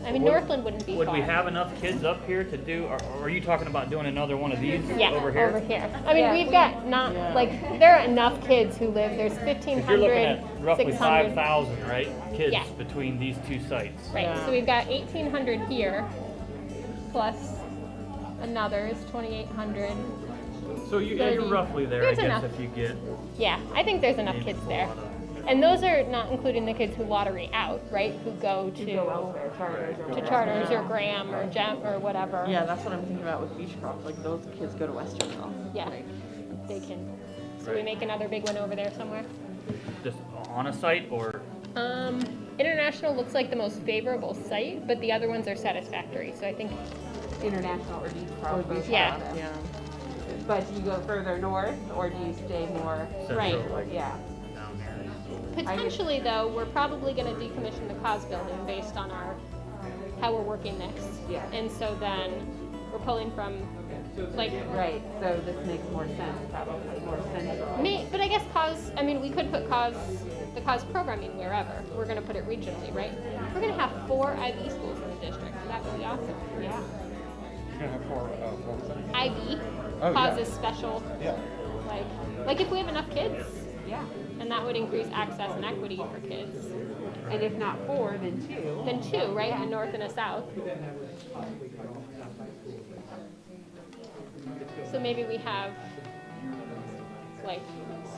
I mean,
Would-
Northland wouldn't be
Would we
far.
have enough kids up here to do? Or are you talking about doing another one of these
Yeah,
over here?
I mean,
Yeah,
we've got not,
Yeah.
like, there are enough kids who live, there's
'Cause you're looking
1,500,
at roughly
600.
5,000, right? Kids
Yeah.
between these two sites.
Right,
Yeah.
so we've got 1,800 here, plus another is 2,800.
So you're
30.
roughly there, I
There's
guess,
enough.
if you get.
Yeah, I think there's enough
maybe
kids
a
there.
lot of-
And those are not including the kids who lottery out, right? Who go
Go
to
elsewhere, charters or
to
whatever.
charters or Graham or Gem or whatever.
Yeah, that's what I'm thinking about with Beechcroft. Like those kids go to Westernville.
Yeah.
Like,
They can. So we
Right.
make another big one over there somewhere.
Just on a site or?
International looks like the most favorable site, but the other ones are satisfactory. So I think,
International or Beechcraft.
or Beechcroft,
Yeah.
yeah.
But do you go further north or do you stay more?
Central,
Right.
like,
Yeah.
down here.
potentially though, we're probably going to decommission the cause building based on how we're working next.
Yeah.
And so then we're pulling from, like,
Right, so this makes more sense, probably more central.
but I guess we could put the cause programming wherever. We're going to put it regionally, right? We're going to have 4 IB schools in the district. That would be awesome.
Yeah.
You're gonna have 4, what was that?
IB,
Oh,
cause
yeah.
is special,
Yeah.
like if we have enough kids,
Yeah.
and that would increase access and equity for kids.
And if not 4, then 2.
Then 2, right? A north and a south. So maybe we have like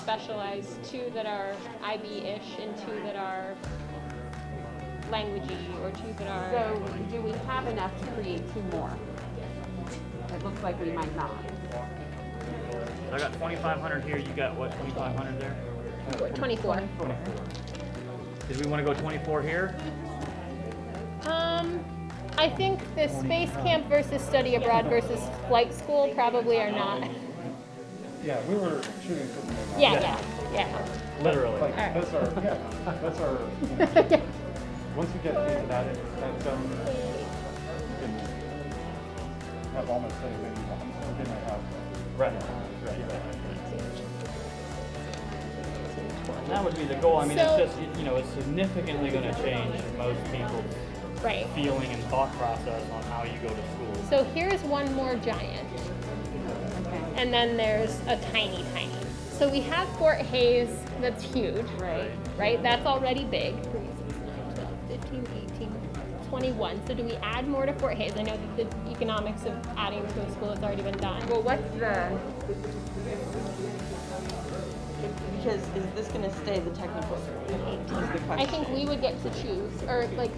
specialized 2 that are IB-ish and 2 that are languagey or 2 that are.
So do we have enough to create 2 more? It looks like we might not.
So I got 2,500 here. You got what? 2,500 there.
24.
Did we want to go 24 here?
I think the space camp versus study abroad versus flight school probably are not.
Yeah, we were shooting for the moon.
Yeah.
Literally.
Like,
Alright.
that's our, yeah, that's our, once we get into that zone, you can have almost anything you want in the house.
Right. And that would be the goal. I mean,
So-
it's just, it's significantly going to change most people's
Right.
feeling and thought process on how you go to school.
So here's one more giant. And then there's a tiny. So we have Fort Hayes, that's huge.
Right.
Right? That's already big. 3, 6, 9, 12, 15, 18, 21. So do we add more to Fort Hays? I know that the economics of adding to a school has already been done.
Well, what's the? Because is this going to stay the technical school? Is the question.
I think we would get to choose, or like,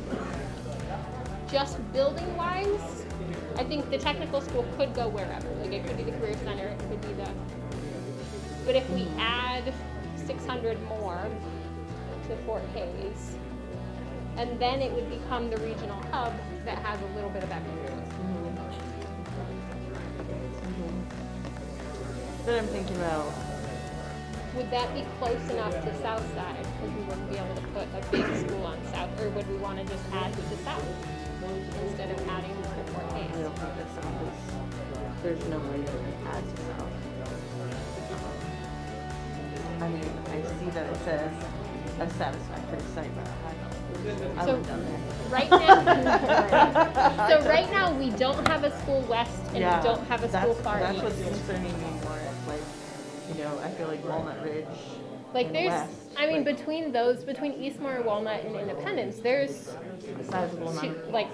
just building wise, I think the technical school could go wherever. Like it could be the Career Center, it could be the, but if we add 600 more to Fort Hays, and then it would become the regional hub that has a little bit of everything.
Then I'm thinking about.
Would that be close enough to Southside? Because we wouldn't be able to put a big school on South, or would we want to just add to South instead of adding to Fort
I
Hays?
don't think that South is. There's no way that it adds to South. I mean, I see that it says a satisfactory site, but I
So
live down there.
right now, so right now we don't have a school west and we don't have a school far
That's
east.
what's concerning me more. Like, you know, I feel like Walnut Ridge.
Like
and
there's,
west,
I mean,
like,
between those, between Eastmore, Walnut, and Independence, there's
a sizable amount.
like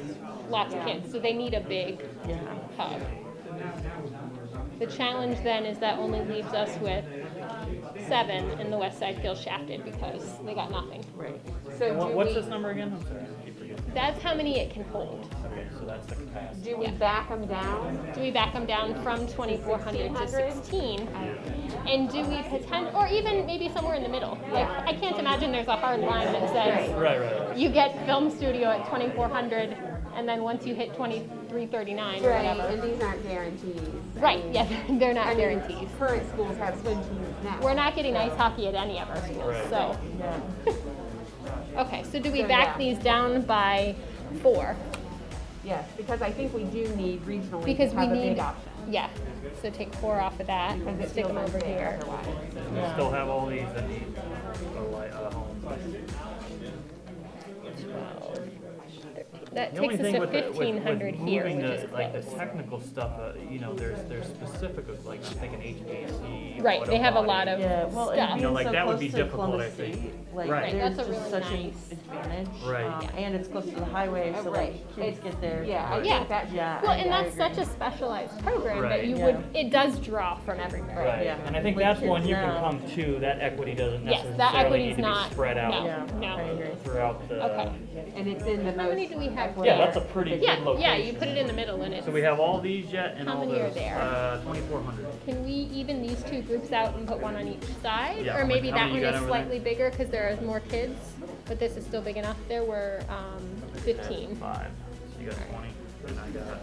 lots of kids, so they need a big
Yeah.
hub. The challenge then is that only leaves us with 7, and the west side feels shafted because they got nothing.
Right.
So
What's this number again? I'm sorry, I keep forgetting.
that's how many it can hold.
Okay, so that's the capacity.
Do we back them down?
Do we back them down from 2,400 to 16? And do we pretend, or even maybe somewhere in the middle? Like, I can't imagine there's a hard line that says
Right.
you get film studio at 2,400, and then once you hit 2,339 or
Right,
whatever.
and these aren't guarantees.
Right, yeah, they're not
I mean,
guarantees.
current schools have swim teams now.
We're not getting ice hockey at any of our schools, so. Okay, so do we
So,
back
yeah.
these down by 4?
Yes, because I think we do need regionally
Because
to
we
have a
need,
big option.
yeah, so take 4 off of that,
Because it
stick
feels
them over
unfair
here.
otherwise.
We still have all these that need homes.
That
The only
takes us
thing
to
with
1,500 here,
moving
which is
like the
close.
technical stuff, you know, there's specific, like I'm thinking HVAC.
Right, they have a
auto
lot of
body.
Yeah, well,
stuff.
and
You know,
being
like
so
that would
close
be
to
difficult,
Columbus
I think.
State, like,
Right.
Right,
there's
that's a
just
really
such
nice-
an advantage.
Right.
And it's close to the highway, so
Right.
like kids get there.
Yeah, I
Yeah.
think that should.
Yeah.
Well,
I
and that's
agree.
such a specialized program that
Right.
you
Yeah.
would, it does draw from everywhere.
Right,
Yeah.
and I think
Like
that's one
kids
you can
now-
come to, that equity doesn't
Yes,
necessarily
that equity's
need to be
not-
spread out
no.
Yeah,
No.
I agree.
throughout the.
Okay.
And it's in the most.
How many do we have
equitable-
Yeah, that's a pretty good
Yeah,
location.
yeah, you put it in the middle and it's.
So we have all these yet and
How
all
many are
those,
there?
2,400.
Can we even these 2 groups out and put one on each side?
Yeah,
Or
how
maybe
many
that
you
one
got
is
over
slightly bigger because there are more kids, but this is still big enough. There were 15.
5. So you got 20, and I got.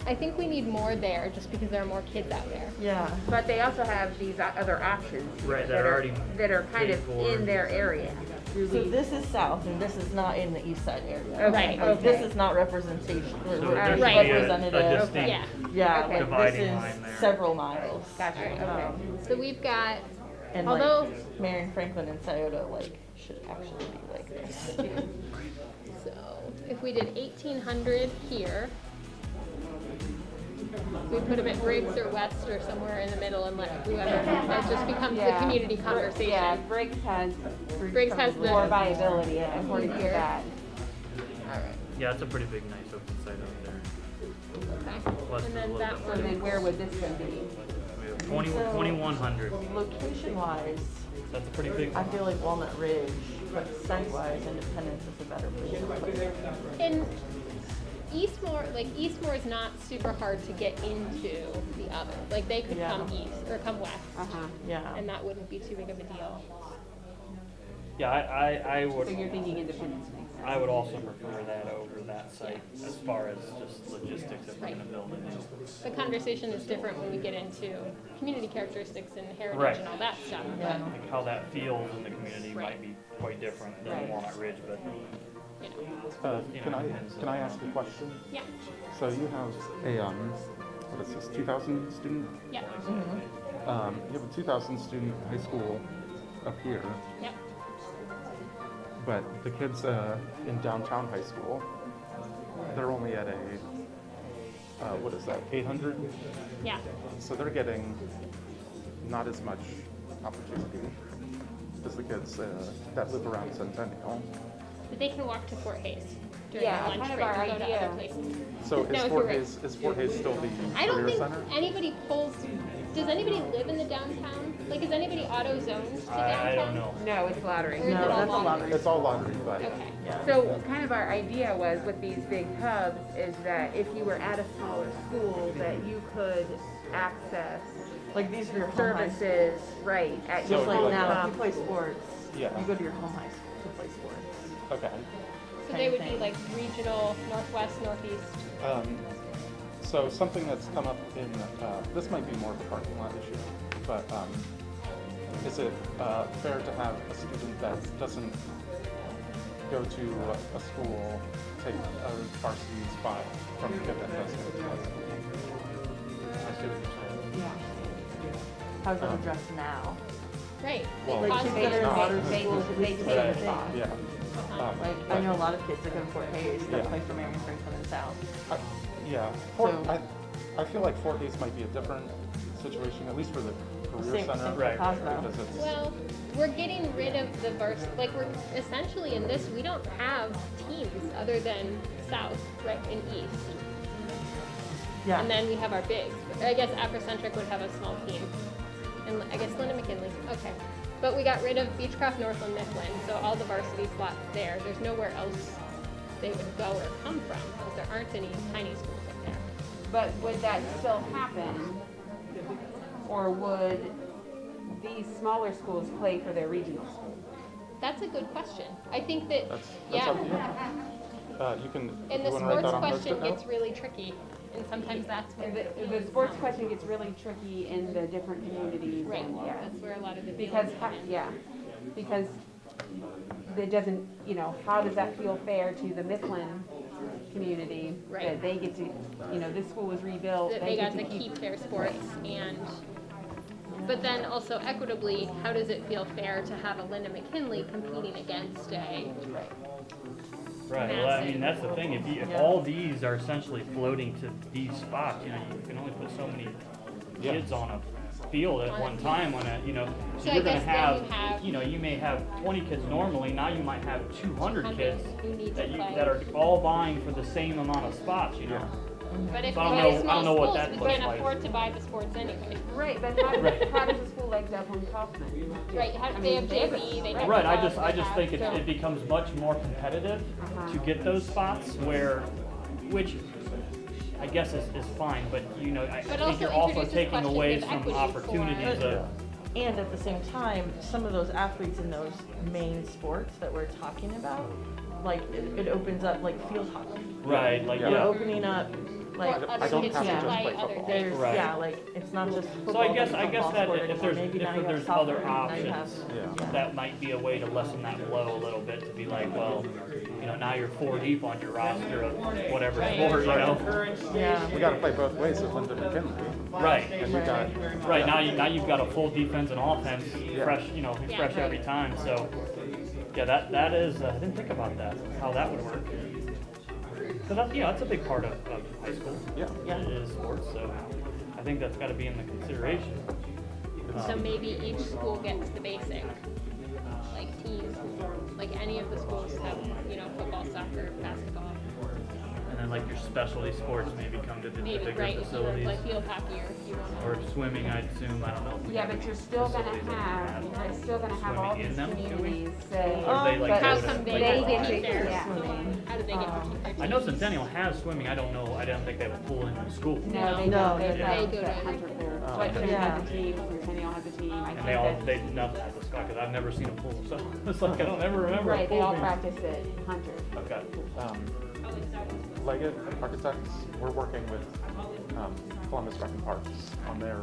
I think we need more there just because there are more kids out there.
Yeah.
But they also have these other options.
Right, that are already
That are kind of
paid for.
in their area. Do
So
we-
this is south, and this is not in the east side area.
Right,
Like, this
okay.
is not representation.
So
We're
there should
Right.
be a
representative.
distinct
Yeah.
Yeah,
Okay.
like
dividing
this
line there.
is several miles.
Gotcha, okay.
So we've got,
And
although,
like Marion Franklin and Scioto like should actually be like this.
so if we did 1,800 here, we put them at Briggs or West or somewhere in the middle and let whoever, that just becomes the
Yeah.
community
Yeah,
conversation.
Briggs has
Briggs has the,
more viability according to
Here.
that.
Yeah, it's a pretty big, nice open site out there.
okay,
Plus
and
a
then
little
that
bit.
So
one,
then where would this one be?
We have 2,100.
Location wise,
That's a pretty big
I
one.
feel like Walnut Ridge, but site wise, Independence is a better place to put it.
in Eastmore, like Eastmore is not super hard to get into the other. Like they could
Yeah.
come east or come west,
Uh-huh.
Yeah.
and that wouldn't be too big of a deal.
Yeah, I
So
would,
you're thinking Independence makes sense.
I would also prefer that over that site as far as just logistics if we're gonna build it.
The conversation is different when we get into community characteristics and heritage
Right.
and all that stuff.
Yeah.
Like how that feels in the community
Right.
might be quite different than
Right.
Walnut Ridge, but
You know.
Can I ask a question?
Yeah.
So you have a, what is this, 2,000 student?
Yeah.
You have a 2,000 student high school up here,
Yep.
but the kids in downtown high school, they're only at a, what is that, 800?
Yeah.
So they're getting not as much opportunity as the kids that live around Centennial.
But they can walk to Fort Hayes during
Yeah,
their lunch
kind of
break
our
and go to
idea.
other places.
So
No, you're right.
Is Fort Hayes still the
I don't
career
think
center?
anybody pulls, does anybody live in the downtown? Like, is anybody auto zoned to downtown?
I don't know.
No, it's lottery.
Or is it all
that's a
lottery?
lottery.
It's all lottery, but
Okay.
So kind of our idea was with these big hubs is that if you were at a smaller school, that you could access
Like these are your home high schools.
services, right, at
So
your
Just like
like
now,
that.
if you play sports,
Yeah.
you go to your home high school to play sports.
okay.
So they would be like regional, northwest, northeast.
So something that's come up in, this might be more of a parking lot issue, but is it fair to have a student that doesn't go to a school take a varsity spot from a kid that does go to high school?
I see what you're saying.
Yeah. How's that addressed now?
Right.
Well,
They
Like
cause
kids that are in
they-
auto
they-
schools,
they
we used to
take
do
the
the
spot.
thing.
Yeah.
Like, I know a lot of kids that go to Fort Hayes that
Yeah.
play for Marion Franklin and South.
Yeah,
So-
I feel like Fort Hayes might be a different situation, at least for the career
Same-
center.
same
Right.
Cosmo.
Because it's,
Well, we're getting rid of the like we're essentially in this, we don't have teams other than South, right, and East.
Yeah.
And then we have our bigs. I guess Afrocentric would have a small team. And I guess Linda McKinley, okay. But we got rid of Beechcraft, Northland, Mifflin, so all the varsity slots there. There's nowhere else they would go or come from, because there aren't any tiny schools up there.
But would that still happen? Or would these smaller schools play for their regional school?
That's a good question. I think that,
that's
yeah.
up to you. You can, if
And
you
the
wanna write
sports
that on
question
Post-it note.
gets really tricky, and sometimes that's where.
The sports question gets really tricky in the different communities.
Right,
and, yeah.
that's where a lot of the
Because,
feelings come in.
yeah, because it doesn't, how does that feel fair to the Mifflin community?
Right.
That they get to, this school was rebuilt.
That they got to keep their sports and, but then also equitably, how does it feel fair to have a Linda McKinley competing against a,
Right, well, I mean, that's the thing, if all these are essentially floating to these spots, you can only put so many
Yeah.
kids on a field at one time when
So
so
I
you're gonna
guess then
have,
you have-
you may have 20 kids normally, now you might have 200 kids
who need to play.
that are all vying for the same amount of spots,
Yeah.
but if
So I
we
don't
go
know-
to
I don't know what
small
that
schools, we
looks
can't
like.
afford to buy the sports anyway.
Right, but how does a school like Dublin Kaufman?
Right, how, they have JV, they have.
Right, I
clubs,
just
they have-
think it becomes much more competitive to get those spots which I guess is fine, but I
But
think
also
you're also
introduces
taking
questions
away
of
some
equity
opportunities
for-
of.
And at the same time, some of those athletes in those main sports that we're talking about, like it opens up like field hockey.
Right, like,
Yeah.
We're
yeah.
opening up like
For
I
other
don't
kids
have
to
to just
play
play
other
football.
things.
there's
Right.
yeah, like it's not just football.
So I guess
and football
that
sport
if
anymore.
there's,
Maybe now you have
there's
soccer,
other
now you have-
options,
Yeah.
that might be a way to lessen that blow a little bit, to be like, well, now you're 4 deep on your roster of whatever sport,
Yeah.
We gotta play both ways with Linda McKinley.
Right,
And you got,
right, now you've got a full defense and offense,
Yeah.
fresh, fresh
right.
every time, so, yeah, that is, I didn't think about that, how that would work. So that's a big part of high school.
Yeah.
Is sports, so I think that's gotta be in the consideration.
So maybe each school gets the basic, like teams, like any of the schools have, football, soccer, basketball,
And then like your specialty sports maybe come to the
maybe,
bigger
right, if you
facilities.
like field hockey or if you want
Or swimming, I'd assume, I don't know. if we
Yeah,
have
but
any
you're still gonna
facilities that
have,
have
you're still gonna have all
swimming in
these
them, do we?
communities say.
Or they like
but
How
go to-
come they
like-
get
they
to
get
keep
to-
their,
yeah.
how do they get to keep their
I know
teams?
Centennial has swimming, I don't know, I don't think they have a pool in the school.
No, they
No,
don't,
they
they
don't.
have
They go
the
to-
Hunter Pool.
Oh,
Wexford
okay.
has a team, Centennial has a team, I
And
think
they nothing at the sky, because I've never seen a pool, so it's like, I don't ever remember a
right, they
pool
all
being-
practice at Hunter.
Okay.
Leggett Architects, we're working with Columbus Rec and Parks on their,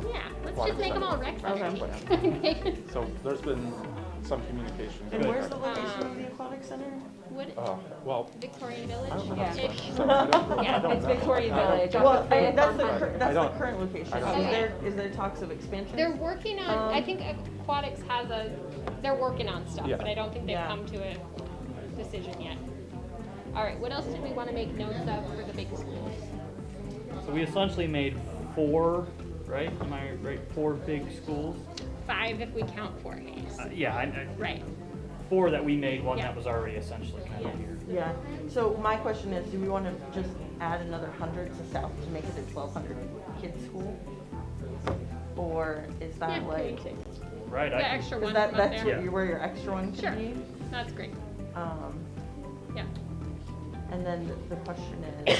Yeah, let's
Water
just make them all rec
center.
centers.
so there's been some communication.
And where's the
Um,
location of the aquatic center?
What,
Well,
Victorian
I don't know
Village?
how to
Ish.
explain it, so I don't
Yeah,
know.
it's Victoria
I don't-
Village.
Well,
Fifth
that's
on
the
Hunter.
that's the
don't-
current location.
I don't
Is
know.
is there talks of expansion?
They're working on, I think Aquatics has they're working on stuff,
Yeah.
but I don't think they've
Yeah.
come to a decision yet. All right, what else did we want to make notes of for the big schools?
So we essentially made 4 right? Am I right? 4 big schools?
5 if we count Fort Hayes.
Yeah,
Right.
4 that we made, one
Yeah.
that was already essentially kind of here.
Yeah, so my question is, do we want to just add another 100 to South to make it a 1,200 kid school? Or is
Yeah,
that like,
Right.
the extra
is
one
that,
up
that's
there.
what where your extra one
Sure.
could be?
That's great. Yeah.
And then the question is,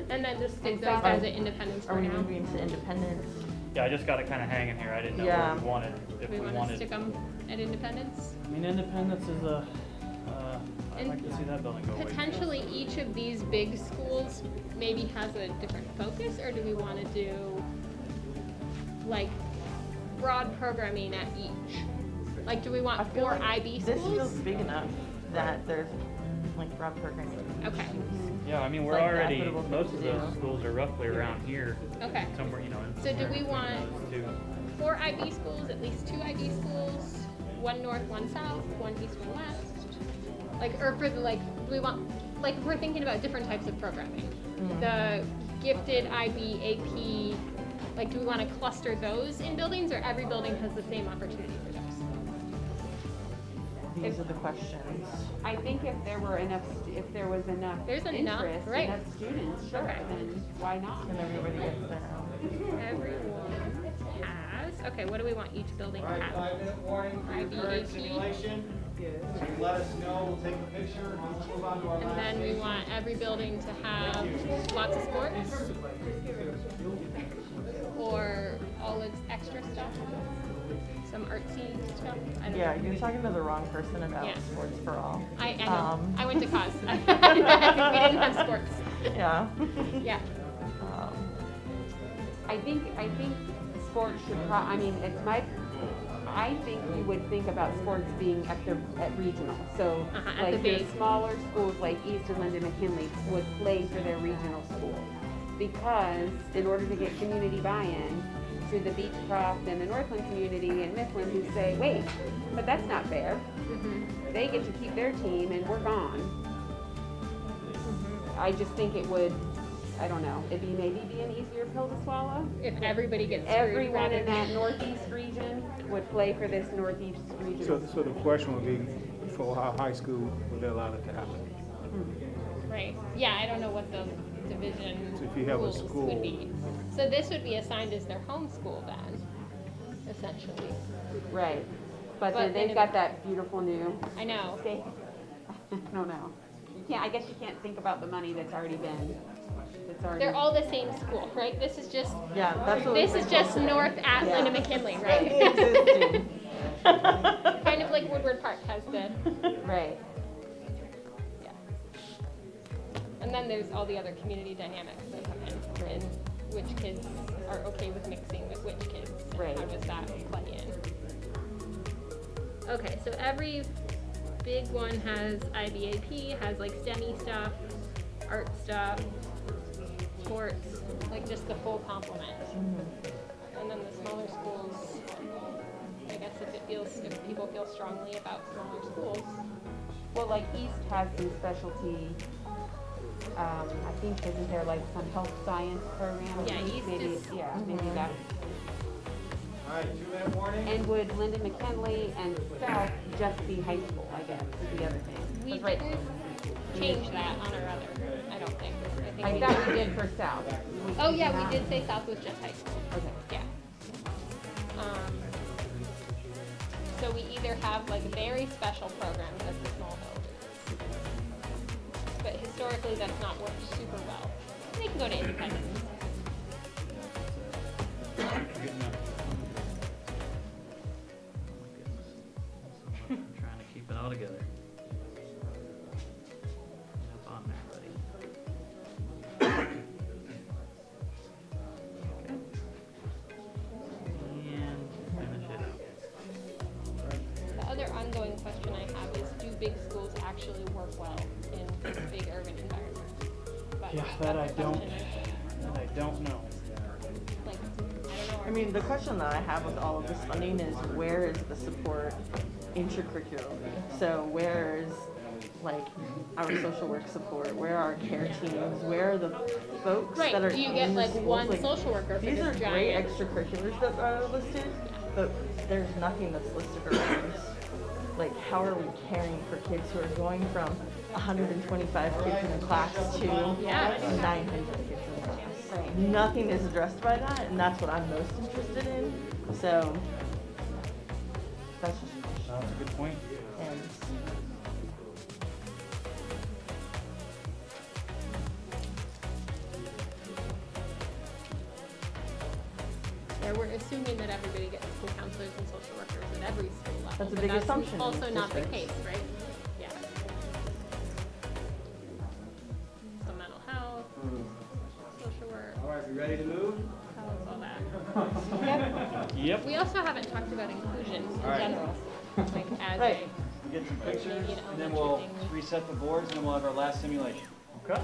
And then just stick
And
those
South-
as an independence
are
for
we
now.
moving to Independence?
Yeah, I just got it kind of hanging here. I didn't know
Yeah.
what we wanted. If
We
we
want to
wanted.
stick them at independence.
I mean, Independence is a. I'd
And
like to see that building go away.
Potentially each of these big schools maybe has a different focus, or do we want to do like broad programming at each? Like, do we want
I feel
4
like
IB
this
schools?
feels big enough that there's like broad programming.
Okay.
Yeah, I mean, we're
Like the
already,
equitable thing
most
to
of those
do.
schools are roughly around here,
Okay.
somewhere, you know.
So do we want
to
4 IB schools, at least 2 IB schools, 1 north, 1 south, 1 east, 1 west? Like, or for the, like, do we want, like, if we're thinking about different types of programming, the gifted IB, AP, like, do we want to cluster those in buildings, or every building has the same opportunity for those?
These are the questions.
I think if there were enough, if there was enough
There's enough,
interest,
right.
enough students, sure,
Okay.
then why not?
And everybody gets their own.
Everyone has, okay, what do we want each building to have?
5-minute warning for your
IB,
current
AP.
simulation. You let us know, we'll take a picture, and we'll move on to our
And
last
then we
station.
want every building to have lots of sports, or all its extra stuff, some artsy stuff, I don't know.
Yeah, you're talking to the wrong person about
Yeah.
sports for all.
I know. I went to cause. We didn't have sports.
Yeah.
Yeah.
I think sports should I mean, I think you would think about sports being at regional. So
At
like
the
your
base.
smaller schools like East and Linden McKinley would play for their regional school. Because in order to get community buy-in to the Beechcroft and the Northland community and Mifflin who say, wait, but that's not fair. They get to keep their team and we're gone. I just think it would, I don't know, it'd maybe be an easier pill to swallow.
If everybody gets screwed
Everyone
rather
in
than-
that northeast region would play for this northeast region.
So the question would be, for our high school, would they allow it to happen?
Right, yeah, I don't know what the division
So if you have a
rules
school-
would be. So this would be assigned as their home school then, essentially.
Right. But
But
then
then
they've got that beautiful new,
I know.
I don't know. You can't, I guess you can't think about the money that's already been,
They're all the same school, right? This is just,
Yeah, that's what
this
we're
is just
supposed to-
North Atland and
Yeah.
McKinley,
Existing.
right? Kind of like Woodward Park has the,
Right.
yeah. And then there's all the other community dynamics that come in, and which kids are okay with mixing with which kids, and
Right.
how does that play in? Okay, so every big one has IBAP, has like STEMmy stuff, art stuff, sports, like just the full complement. And then the smaller schools, I guess if people feel strongly about smaller schools.
Well, like East has some specialty, I think isn't there like some health science program?
Yeah, East
maybe,
is-
yeah, maybe that.
All right, 2-minute warning.
And would Linden McKinley and South just be high school, I guess, is the other thing.
We
'Cause right-
didn't change that on our other, I don't think.
I
we
thought we did for South.
Oh, yeah,
not?
we did say South was just high school.
Okay.
Yeah. So we either have like very special programs at the small buildings, but historically that's not worked super well. They can go to independence.
I'm trying to keep it all together. Up on there, buddy. Okay. And finish it out.
The other ongoing question I have is, do big schools actually work well in big urban environments? But
Yeah, that I
that's the
don't,
question is,
that I don't know.
like, I don't know.
I mean, the question that I have with all of this funding is, where is the support intracurricularly? So where is like our social work support? Where are our care teams? Where are the folks
Right,
that are
do you
in
get
the
like
schools?
one social worker for
These are
this
great
giant?
extracurriculars that are listed, but there's nothing that's listed around. Like, how are we caring for kids who are going from 125 kids in a class to 900 kids in a class? Nothing is addressed by that, and that's what I'm most interested in. So that's just a question.
That's a good point.
And
Yeah, we're assuming that everybody gets school counselors and social workers at every school level.
That's a
but
big assumption in
also
this
not the
district.
case, right? Yeah. So mental health, social work.
All right, we ready to move?
All that.
Yep.
We also haven't talked about inclusion in
right.
general, like as
Right.
Get some
Maybe
pictures,
an
and then
elementary
we'll
thing.
reset the boards, and then we'll have our last simulation.
Okay.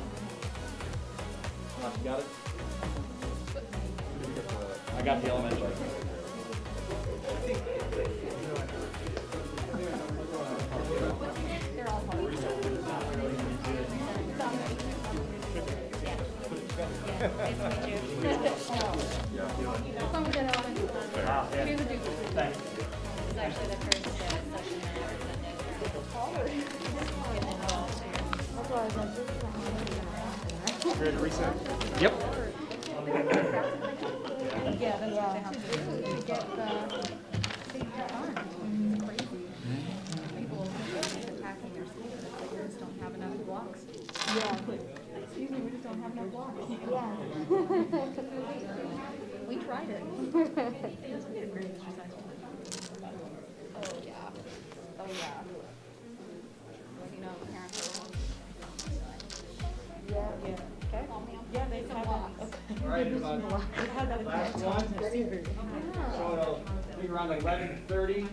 You got it? I got the elementary.
Ready to reset?
Yep.
We tried it.
yeah, they have
All right, last one. So it'll be around 11:30,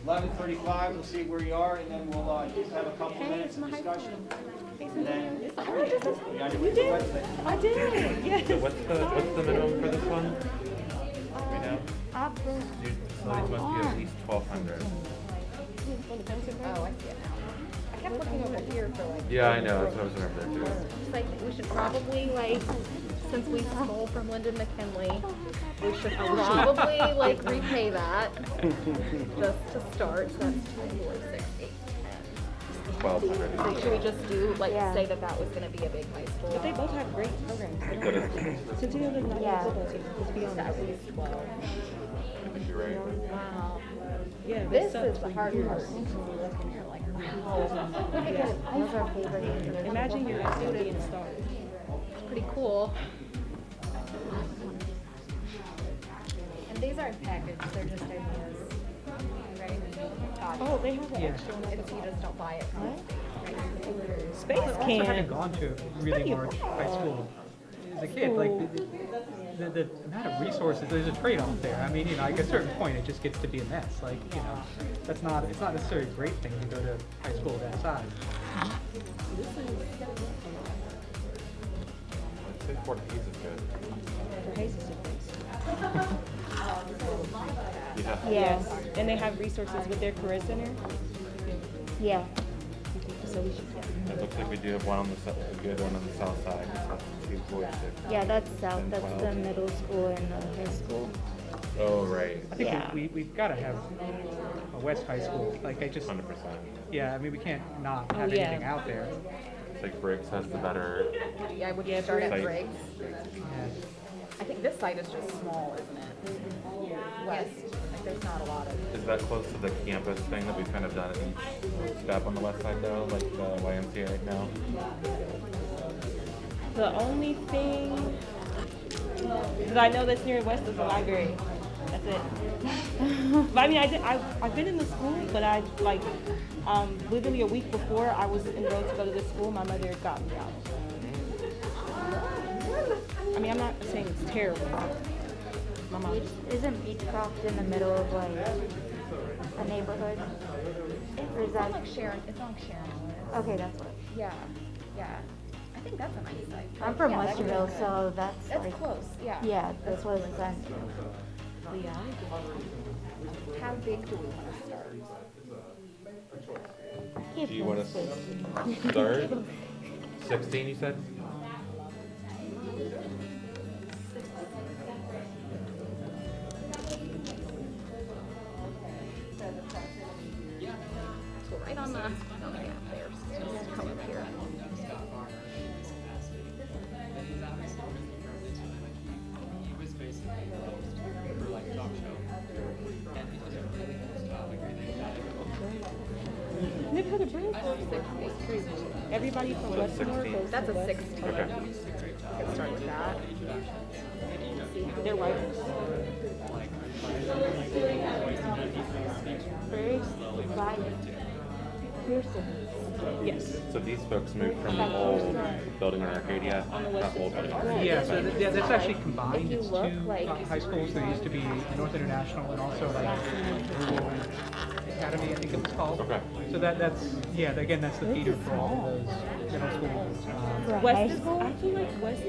11:35. We'll see where you are, and then we'll just have a couple minutes of discussion. And then, you got your website.
I did, yes.
So what's the minimum for this one? Right now? New facilities must be at least 1,200.
Oh, I see it now. I kept looking over here for like.
Yeah, I know. That's what I was wondering there too.
It's like, we should probably like, since we stole from Lyndon McKinley, we should probably like repay that just to start, so that's 2, 4, 6, 8,
1,200.
10. So should we just do, like,
Yeah.
say that was gonna be a big high school?
But they both have great programs.
It could have.
Centennial does not
Yeah.
have football team, let's be honest.
At least 12.
I think you're right.
Wow.
Yeah, they
This
sucked
is the
for
hard
years.
part. Looking here like, wow.
Those are favorite.
Imagine you're a student being a star.
It's pretty cool. And these aren't packaged, they're just ideas, right?
Oh, they have an extra one.
It's, you just don't buy it from the state, right?
Space
Also, having
can.
gone to a really large high school as a kid, like the amount of resources, there's a trade-off there. I mean, you know, like at a certain point, it just gets to be a mess. Like, you know, it's not necessarily a great thing to go to high school that size.
I'd say Fort Hays is good. Yeah.
Yes,
And they have resources with their career center.
yeah.
So we should.
It looks like we do have one on the a good one on the south side. That's Steve Boyd.
Yeah, that's south, that's
12.
the middle school and the high school.
Oh, right.
I think
Yeah.
we've got to have a West High School. Like, I just,
100%.
yeah, I mean, we can't not have
yeah.
anything out there.
It's like Briggs has the better.
Yeah, would you start at
Site.
Briggs?
Yeah.
I think this site is just small, isn't it? West, like there's not a lot of.
Is that close to the campus thing that we've kind of done at each step on the west side though, like the YMCA right now?
The only thing that I know that's near West is the library. That's it. But I mean, I've been in the school, but I like literally a week before I was enrolled to go to this school, my mother got me out. I mean, I'm not saying it's terrible. My mom.
Isn't Beechcroft in the middle of like a neighborhood? Or is
It's
that,
on like Sharon, it's on Sharon.
okay, that's what,
Yeah, yeah. I think that's a nice site.
I'm from
Yeah, that could be
Westerville,
good.
so that's
That's
like,
close, yeah.
yeah, that's what it's on.
How big do we want to start?
Do you want to start? 16, you said?
So right on the gap there, so just come up here.
He was basically for like a talk show, and he was a really nice topic.
They've had a break. It's crazy. Everybody from Westmore goes
That's
to
a
West.
16.
Okay.
We can start with that.
They're writers.
First, Violet. Pearson.
Yes.
So these folks moved from the old building on Arcadia, not old building on Arcadia.
Yeah, so that's actually combined.
If you
It's
look,
two
like-
high schools. There used to be North International and also like Rural Academy, I think it was called.
Okay.
So that's again, that's the feeder for all of those middle schools.
For high
West is,
school?
I feel like West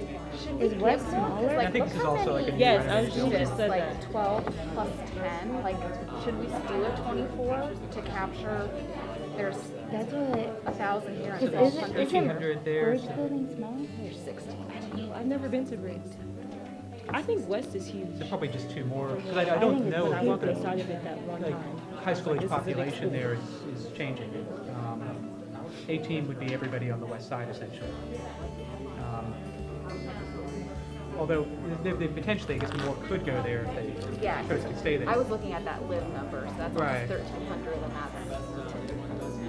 Is West smaller?
And I think this is also like a new
Yes, I was
renovation.
just said
Like
that.
12 plus 10, like, should we do a 24 to capture, there's
That's what.
1,000 here and
Cause
1,200
1800
isn't
there,
Birch
so-
building smaller?
There's 16.
I've never been to Briggs. I think West is huge.
There's probably just two more, because I
think
don't
it's
know
When I
if
walked
the
inside of it that one
like,
time.
high school age
This is a big
population
school.
there is changing. 18 would be everybody on the west side essentially. Although they potentially, I guess, more could go there if they
Yeah,
chose to stay there.
I was looking at that live number, so that's
Right.
almost 1,300 and that's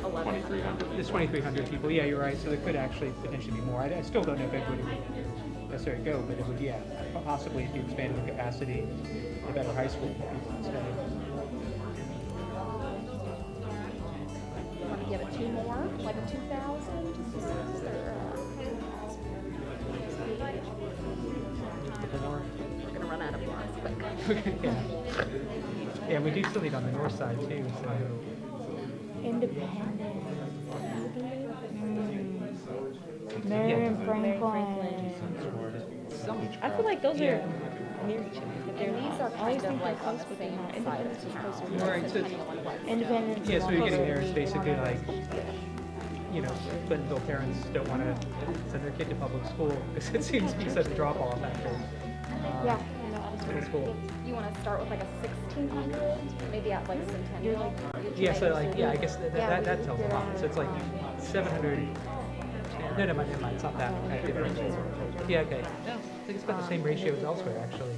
1,100.
2,300.
There's 2,300 people, yeah, you're right, so there could actually potentially be more. I still don't know if it would necessarily go, but it would, yeah, possibly if you expanded the capacity, a better high school, people would stay.
Want to give it two more, like a 2,000? We're gonna run out of blocks quick.
Yeah. Yeah, we do still need on the north side too, so.
Independent. Marion Franklin.
I feel like those are near each other. But they're
And these are
I always
kind of
think they're
like on
close,
the
but they're
same
not.
side
Independence
of
is closer.
town.
All right, so,
Depending on what
Independence.
yeah, so you're getting
also
there, it's
the
basically
corner.
like, you know, Clintonville parents don't want to send their kid to public school because it seems to be such a drop off after
Yeah.
middle school.
You want to start with like a 1,600, maybe at like Centennial?
Yeah, so like, yeah, I guess
Yeah,
that tells a lot. So it's like 700. No, never mind, it's not that different. Yeah, okay. No, I think it's about the same ratio as elsewhere, actually.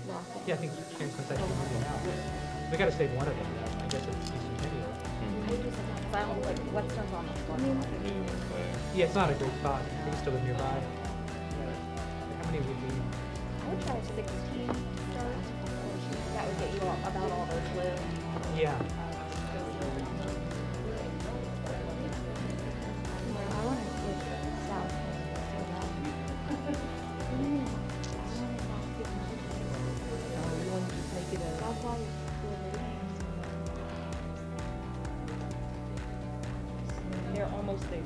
Yeah, I think Transcon's actually moving out. We got to save one of them, though. I guess it's Centennial.
Like Western's on the front.
Yeah, it's not a great spot. I think it's still live nearby. How many would be?
I would try 16 start. That would get you about all those live.
Yeah.
I want to switch south. That's why
They're almost there.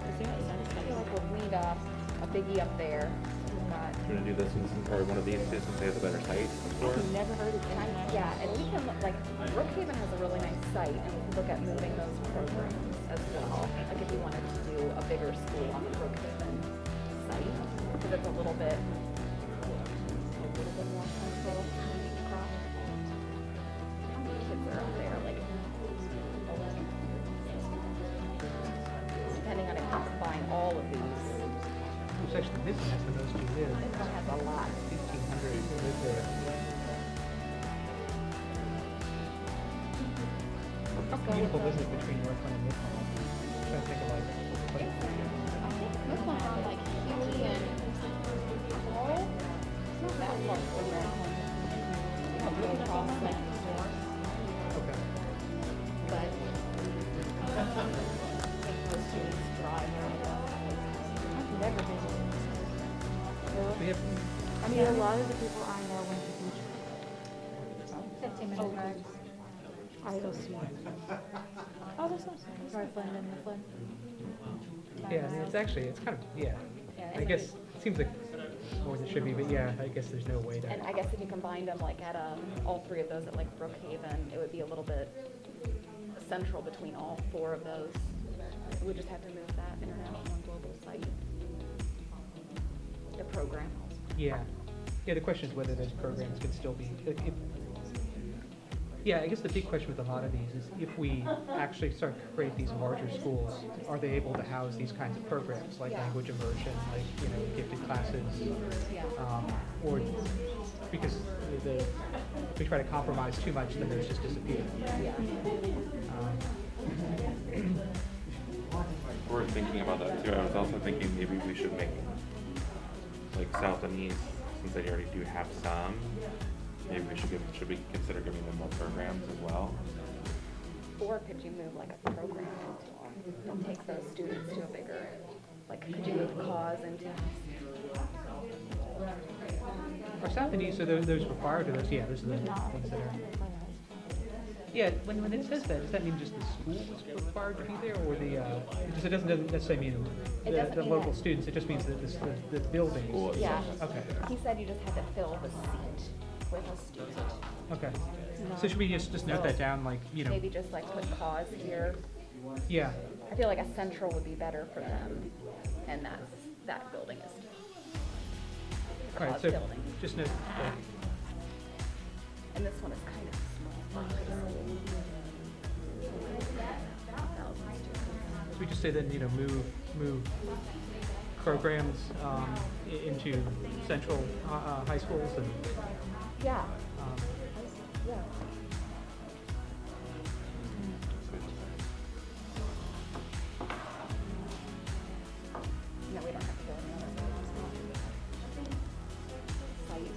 I feel like we'll weed off a biggie up there. We've got,
Do you want to do this one, or one of these two since they have the better site?
I've never heard of that.
yeah, and we can look, like, Brookhaven has a really nice site, and we can look at moving those programs as well. Like if you wanted to do a bigger school on the Brookhaven site, because it's a little bit more central. How many kids are up there? Like, depending on if you combine all of these.
It's actually Midland has the most to live.
This one has a lot.
1,500 live there. How beautiful is it between Northland and Midland? I'm trying to think of like,
This one's on like Huey and Laurel. It's not that far from there. I'll go across like north,
okay.
but those two weeks drive.
I've never been.
We have,
I mean, a lot of the people I know went to beach.
15-minute drive.
I go see. Oh, that's not so. Northland and Mifflin.
yeah, I mean, it's actually, it's kind of, yeah.
Yeah,
I
and
guess, it seems like more than it should be, but yeah, I guess there's no way to.
And I guess if you combined them like at all three of those at like Brookhaven, it would be a little bit
central between all 4 of those. We just have to move that international and global site. The program.
Yeah. Yeah, the question is whether those programs can still be, yeah, I guess the big question with a lot of these is if we actually start to create these larger schools, are they able to house these kinds of programs, like language immersion, like, you know, gifted classes? Or, because if we try to compromise too much, then those just disappear.
We're thinking about that too. I was also thinking maybe we should make, like, South and East, since they already do have some, maybe we should we consider giving them more programs as well?
Or could you move like a program and take those students to a bigger, like could you move cause into?
Or South and East, are those required, or those, yeah, those are the things that are. Yeah, when it says that, does that mean just the school is required to be there, or the, because it doesn't necessarily mean the local students, it just means that the buildings.
Yeah.
Okay.
He said you just had to fill the seat with a student.
Okay. So should we just note that down, like, you know?
Maybe just like put cause here.
Yeah.
I feel like a central would be better for them, and that building is
All right,
cause
so
building.
just note that.
And this one is kind of small.
So we just say then, you know, move programs into central high schools and.
Yeah. Yeah. No, we don't have to go in there. Site.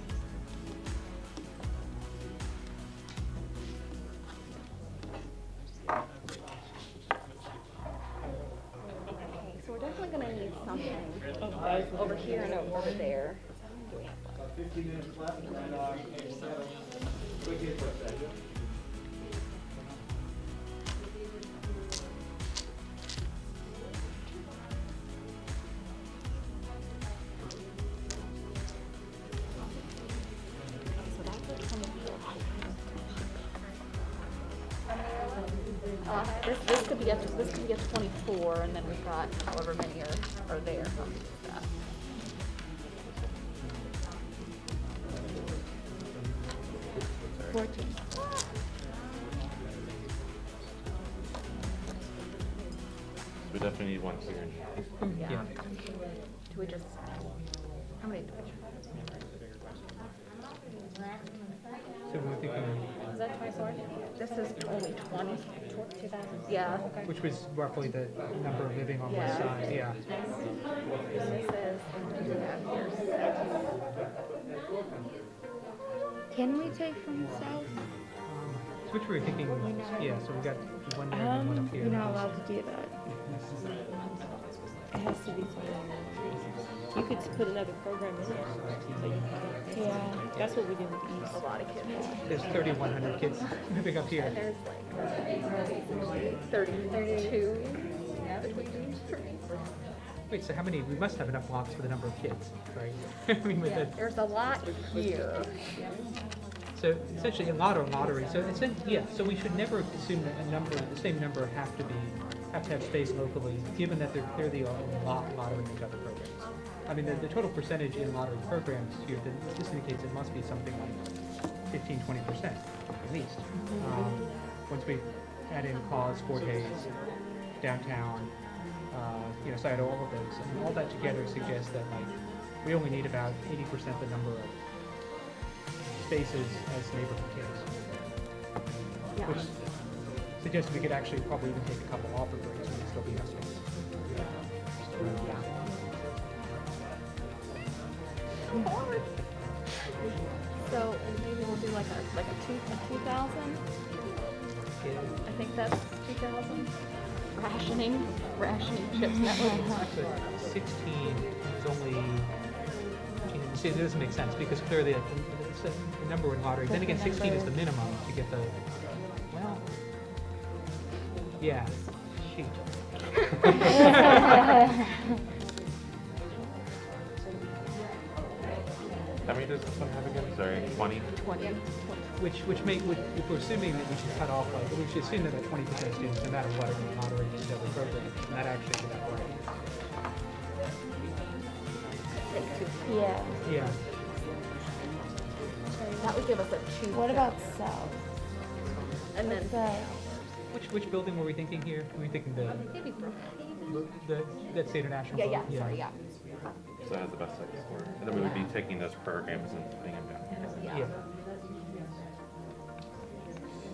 Okay, so we're definitely gonna need something over here and over there. Do we have one?
15 minutes left,
This could be a 24, and then we've got however many are there. That.
We definitely need one here.
Yeah. Do we just, how many do we
So we're thinking.
Is that 24? This is only 20. 2,000? Yeah.
Which was roughly the number living on one side, yeah.
This is,
Can we take from south?
So which we were thinking, yeah, so we got one there and one up here.
You're not allowed to do that. It has to be somewhere.
You could put another program in there. So you can,
Yeah.
that's what we did with East.
a lot of kids.
There's 3,100 kids living up here.
And there's like 32 between these three.
Wait, so how many, we must have enough blocks for the number of kids, right? I mean, with
Yeah,
that.
there's a lot here.
So essentially a lottery. So it's so we should never assume that the same number have to have space locally, given that they're clearly lottery and other programs. I mean, the total percentage in lottery programs here, this indicates it must be something like 15-20% at least. Once we add in cause, Fortes, downtown, cite all of those, and all that together suggests that like we only need about 80% the number of spaces as neighborhood kids.
Yeah.
Which suggests we could actually probably even take a couple offer breaks and still be enough space.
So maybe we'll do like a 2,000. I think that's 2,000. Rationing chips. That would
16 is only. See, it doesn't make sense because clearly it's a number in lottery. Then again, 16 is the minimum to get the. Well. Yeah. Shoot.
How many does this one have again? Sorry, 20?
20.
if we're assuming that we should cut off, like, we should assume that about 20% of students, no matter what, are going to moderate into other programs, and that actually would not work.
Yeah.
Yeah.
That would give us a 2.
What about South?
And then,
Which building were we thinking here? Were we thinking the that State or National?
yeah,
Building?
sorry, yeah.
So that has the best site support. And then we would be taking those programs and putting them down here.
Yeah.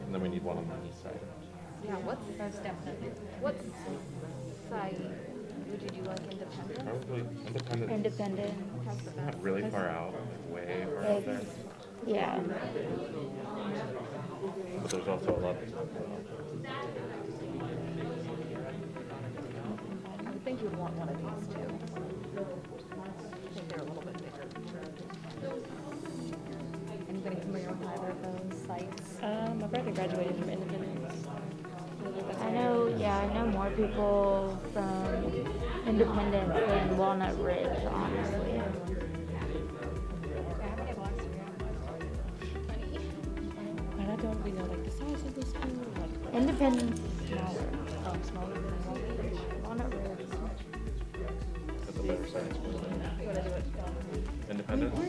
And then we need one on the east side.
Yeah, what's site? Would you do like independent?
Probably independent.
Independent.
Not really far out, way far out there.
Yeah.
But there's also a lot.
I would think you would want one of these two. I think they're a little bit bigger. Anybody familiar with either of those sites?
My brother graduated from Independence.
I know more people from Independence than Walnut Ridge, honestly.
But I don't really know like the size of the school. Like,
Independence is smaller. Smaller than Walnut Ridge. Walnut Ridge.
That's a better site score. Independence?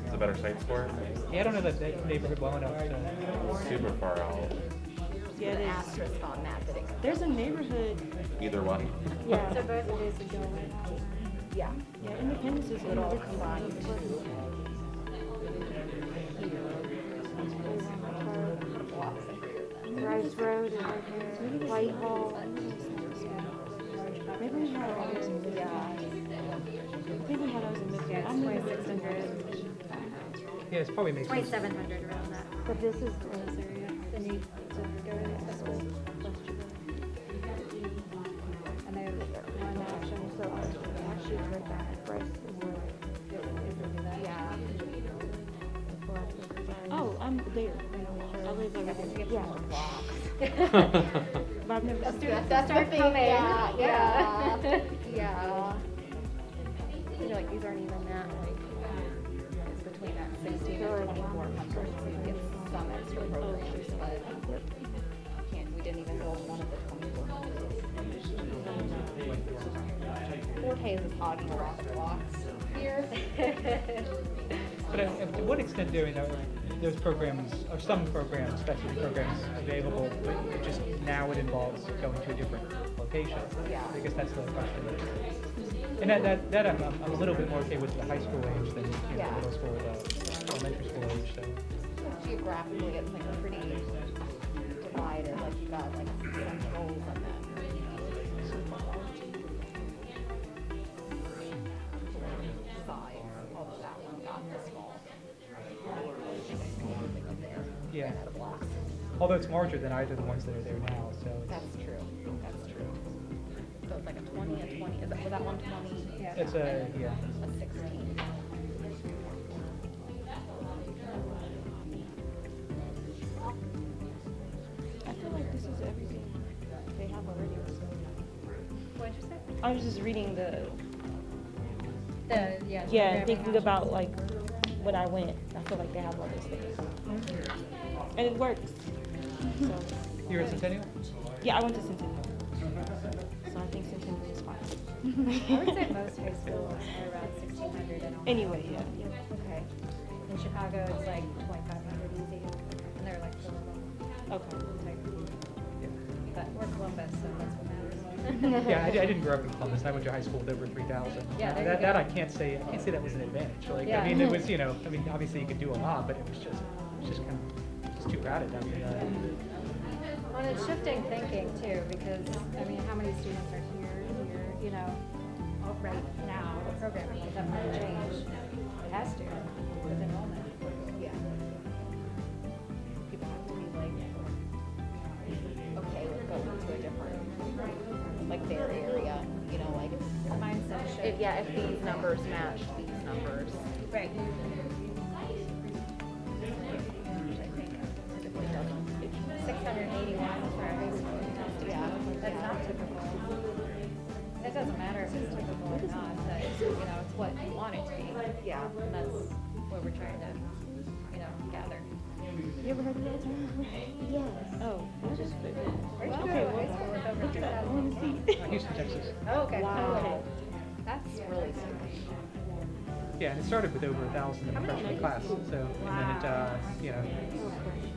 It's a better site score?
Yeah, I don't know that neighborhood well enough to.
Super far out.
yeah,
An asterisk on that that it,
there's a neighborhood.
Either one.
Yeah.
So both of these would go in.
yeah.
Yeah, Independence is
Would all
little.
combine.
Rice Road is right here. Whitehall.
Maybe we had ours in Midfield.
Yeah.
I think we had ours in Midfield. I'm
2600.
Yeah, it's probably makes sense.
2700 around that. But this is this area. The need to go to the school. And they one action, so actually it's right back. Bryce is where.
Yeah.
Oh, I'm there. I live over there.
Yeah. But I've never seen that.
That's our thing. Yeah.
Yeah.
Yeah. You know, like these aren't even that, like, it's between that 16 and 2400, so you get some extra programs, but we didn't even build one of the 2400. Fort Hayes is hogging a lot of blocks here.
But to what extent do those programs, or some programs, specialty programs available, but it just now it involves going to a different location?
Yeah.
I guess that's the question. And that I'm a little bit more okay with the high school age than
Yeah.
middle school, elementary school age. So.
Geographically, it's like pretty divided, like you got like centrals and then sides, although that one got the small.
Yeah. Although it's larger than either of the ones that are there now, so.
That's true, that's true. So it's like a 20, a 20, was that one 20? Yeah.
It's a, yeah.
A 16.
I feel like this is everything they have already.
What'd you say?
I was just reading the
yeah.
yeah, thinking about like when I went. I feel like they have all those things. And it works. So,
You're at Centennial?
yeah, I went to Centennial. So I think Centennial is fine.
I would say most high schools are around 1600 and all.
Anyway, yeah.
Okay. In Chicago, it's like 2500 easy, and they're like 4 of them.
Okay.
But we're Columbus, so that's what matters.
Yeah, I didn't grow up in Columbus. I went to high school with over 3,000.
Yeah, there you
that
go.
I can't say that was an advantage. Like,
Yeah.
I mean, it was, obviously you could do a lot, but it was just kind of just too crowded. I mean,
Well, it's shifting thinking too, because, I mean, how many students are here, right now, the programming, like, that might change. It has to, with enrollment.
Yeah. People have to be like, okay, we're going to a different, like their area, like.
Mindset shift.
If these numbers match these numbers.
Right.
Which I think typically doesn't.
681 for a high school test.
Yeah.
That's not typical. It doesn't matter if it's typical or not, but, it's what you want it to be.
Yeah.
And that's what we're trying to, gather. You ever heard of that?
Yes.
Oh,
Where'd you
okay,
go to high school with over 2,000 kids?
Houston, Texas.
Oh, okay.
Wow.
That's really strange.
Yeah, and it started with over 1,000 in the freshman class, so, and then it,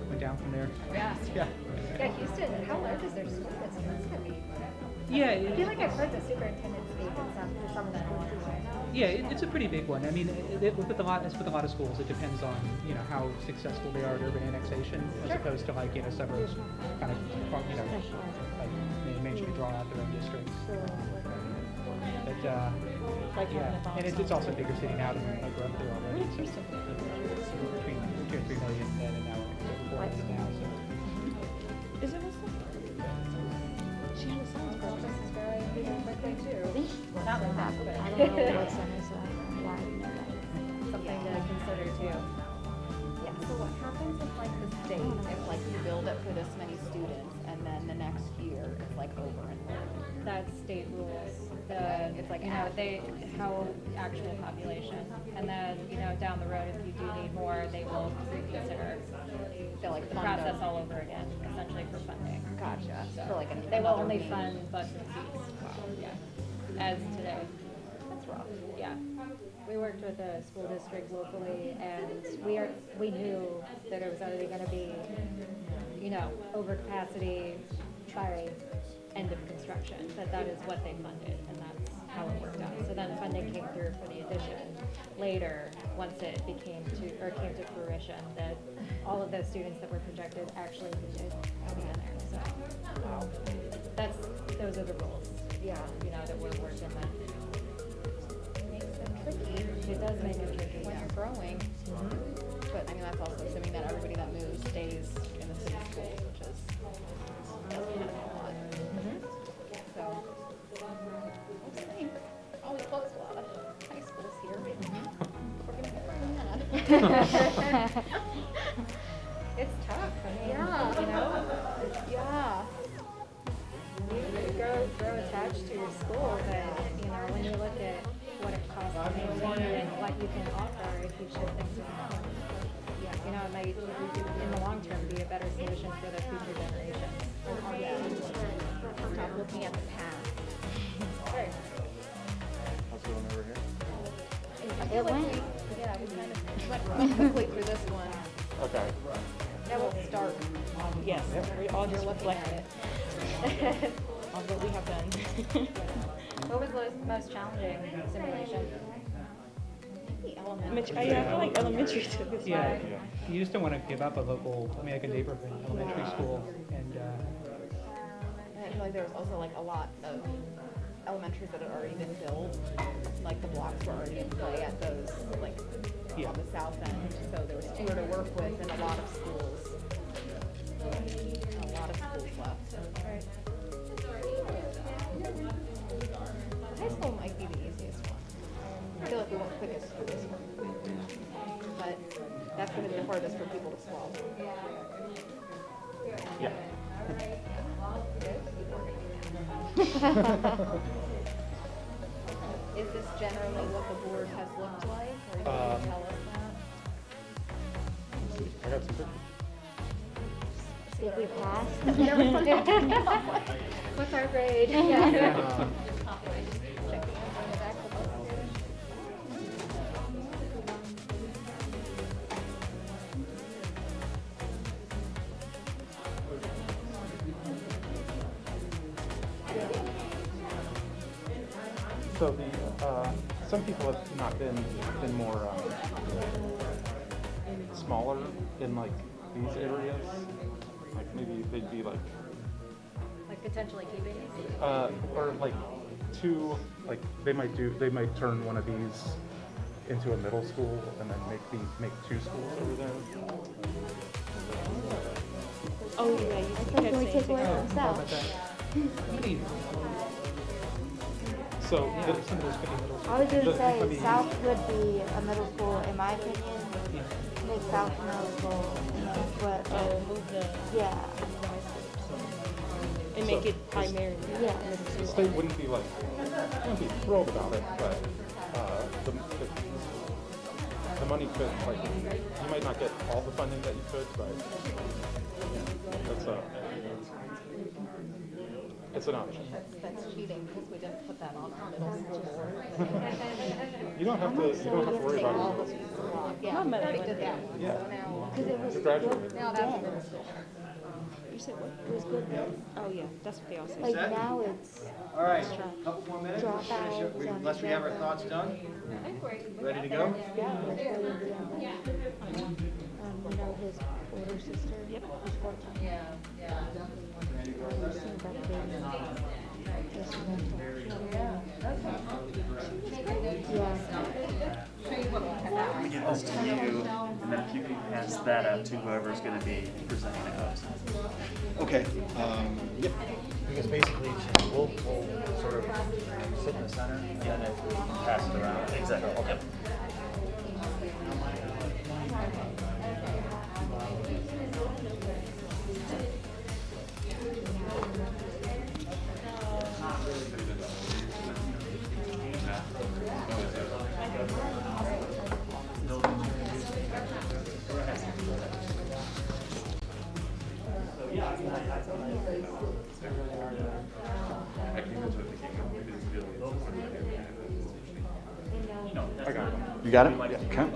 went down from there.
Yeah.
Yeah.
Yeah, Houston, how large is their school district? That's gonna be.
Yeah,
I feel like I've heard the superintendent speak in some of the schools.
yeah, it's a pretty big one. I mean, with a lot of schools, it depends on, how successful they are at urban annexation, as opposed to like, suburbs kind of, like, managing to draw out their own districts. But, yeah, and it's also a bigger city now than I grew up there already. So it's between 2 and 3 million then, and now we're over 4 million now, so.
Is it Muslim? She has a science
Well,
program.
this is very quickly too.
Not
Not that, but
I don't know what centers are. Why?
something to consider too. Yeah, so what happens if like the state, if like you build it for this many students and then the next year it's like over enrolled?
That's state rules.
It's like
how actual population. And then, down the road, if you do need more, they will reconsider
They'll like
the
fund
process
them.
all over again, essentially for funding.
Gotcha. For like
They will
another
only
means.
fund bus and seats. Yeah. As today.
That's rough.
Yeah. We worked with a school district locally, and we knew that it was either going to be, over capacity by end of construction, that is what they funded, and that's how it worked out. So then funding came through for the addition later, once it came to fruition, that all of those students that were projected actually needed to be in there, so. Those are the rules.
Yeah.
That we're working with.
Makes it tricky.
It does make it tricky,
When
yeah.
you're growing. But I mean, that's also assuming that everybody that moves stays in the city schools, which is a lot. So, we'll see. Oh, we closed a lot of high schools here. We're gonna get really mad. It's tough, I mean, yeah.
You grow attached to your school, but, when you look at what it costs to maintain and what you can offer if you ship things around, it might, in the long term, be a better solution for the future generations.
Stop looking at the past.
Right.
How's it going over here?
I feel like we kind of went quickly through this one.
Okay.
Now we'll start.
Yes, we all
You're looking at it.
on what we have done.
What was the most challenging simulation? The elementary.
I feel like elementary took this
Yeah, you just don't want to give up a local, like a neighborhood elementary school, and,
I feel like there was also like a lot of elementaries that had already been built. Like the blocks were already in play at those, like on the south end. So there was fewer to work with and a lot of schools. Left. Right. High school might be the easiest one. I feel like we went quickest for this one. But that's going to be the hardest for people to swallow.
Yeah.
Is this generally what the board has looked like, or can you tell us that?
I got some pictures.
See if we pass.
What's our grade?
Yeah.
So some people have not been more smaller in like these areas. Like maybe they'd be like
potentially keeping these?
or like they might turn one of these into a middle school and then make 2 schools over there.
Oh, yeah, you
Can we take away from South?
So
some of those could be middle
I was gonna
could
say,
be-
South would be a middle school, in my opinion. Make South middle school, but,
move the
yeah,
and make it primary.
yeah.
the state wouldn't be the money could, like, you might not get all the funding that you could, but it's an option.
That's cheating, because we didn't put that on our middle school board.
You don't have to worry about it.
Yeah, we already did that one,
Yeah.
so now.
Because it was
You're graduating.
good
Now that's
then.
middle school.
You said what, it was good then? Oh, yeah, that's what they all say.
Like
Set?
now
it's.
All right, a couple more minutes, we'll finish it, unless we have our thoughts done. Ready to go?
Yeah. You know his older sister? Yep. Who's 14. Yeah.
We give this to you, and then if you can pass that out to whoever's going to be presenting to us.
Okay, yep.
Because basically, we'll sort of sit in the center, and then if we pass it around.
Exactly. Okay.
You got it? Okay.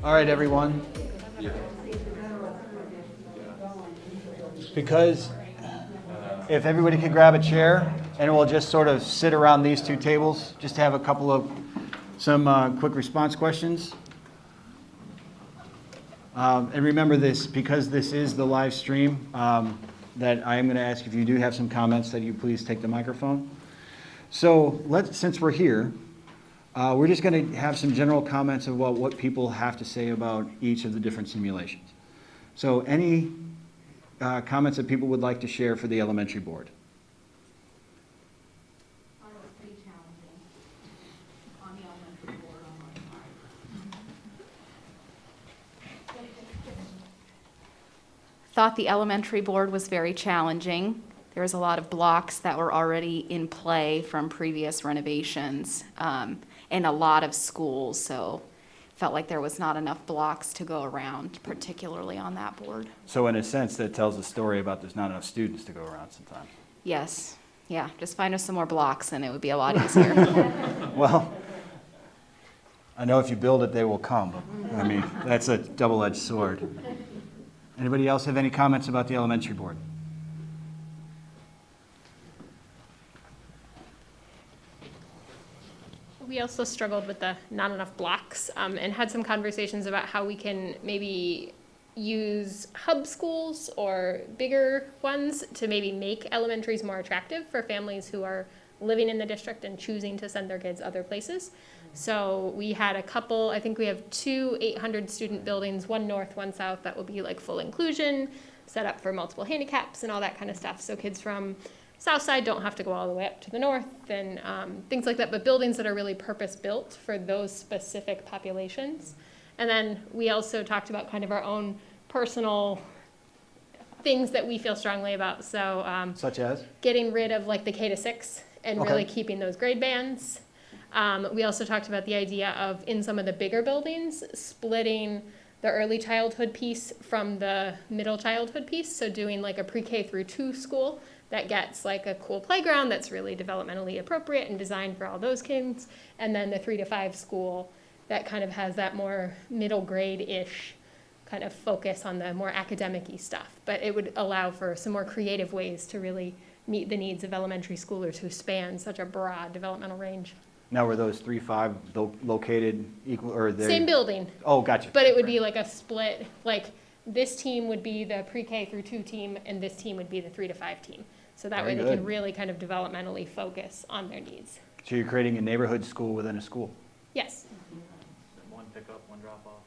All right, everyone. Because if everybody could grab a chair, and we'll just sort of sit around these two tables, just have a couple of some quick response questions. And remember this, because this is the live stream, that I am going to ask if you do have some comments that you please take the microphone. So since we're here, we're just going to have some general comments about what people have to say about each of the different simulations. So any comments that people would like to share for the elementary board?
Thought the elementary board was very challenging. There was a lot of blocks that were already in play from previous renovations in a lot of schools, so felt like there was not enough blocks to go around, particularly on that board.
So in a sense, that tells a story about there's not enough students to go around sometimes.
Yes, yeah, just find us some more blocks and it would be a lot easier.
Well, I know if you build it, they will come. But, I mean, that's a double-edged sword. Anybody else have any comments about the elementary board?
We also struggled with the not enough blocks and had some conversations about how we can maybe use hub schools or bigger ones to maybe make elementaries more attractive for families who are living in the district and choosing to send their kids other places. So we had a couple, I think we have 2 800 student buildings, one north, one south, that will be like full inclusion, set up for multiple handicaps and all that kind of stuff. So kids from south side don't have to go all the way up to the north and things like that, but buildings that are really purpose built for those specific populations. And then we also talked about kind of our own personal things that we feel strongly about. So
Such as?
getting rid of like the K-6 and
Okay.
really keeping those grade bands. We also talked about the idea of, in some of the bigger buildings, splitting the early childhood piece from the middle childhood piece. So doing like a pre-K through 2 school that gets like a cool playground that's really developmentally appropriate and designed for all those kids. And then the 3 to 5 school that kind of has that more middle grade-ish kind of focus on the more academic-y stuff. But it would allow for some more creative ways to really meet the needs of elementary schoolers who span such a broad developmental range.
Now, were those 3-5 located equal, or they?
Same building.
Oh, gotcha.
But it would be like a split, like this team would be the pre-K through 2 team, and this team would be the 3 to 5 team. So that
Very
way they can
good.
really kind of developmentally focus on their needs.
So you're creating a neighborhood school within a school?
Yes.
One pickup, one drop off.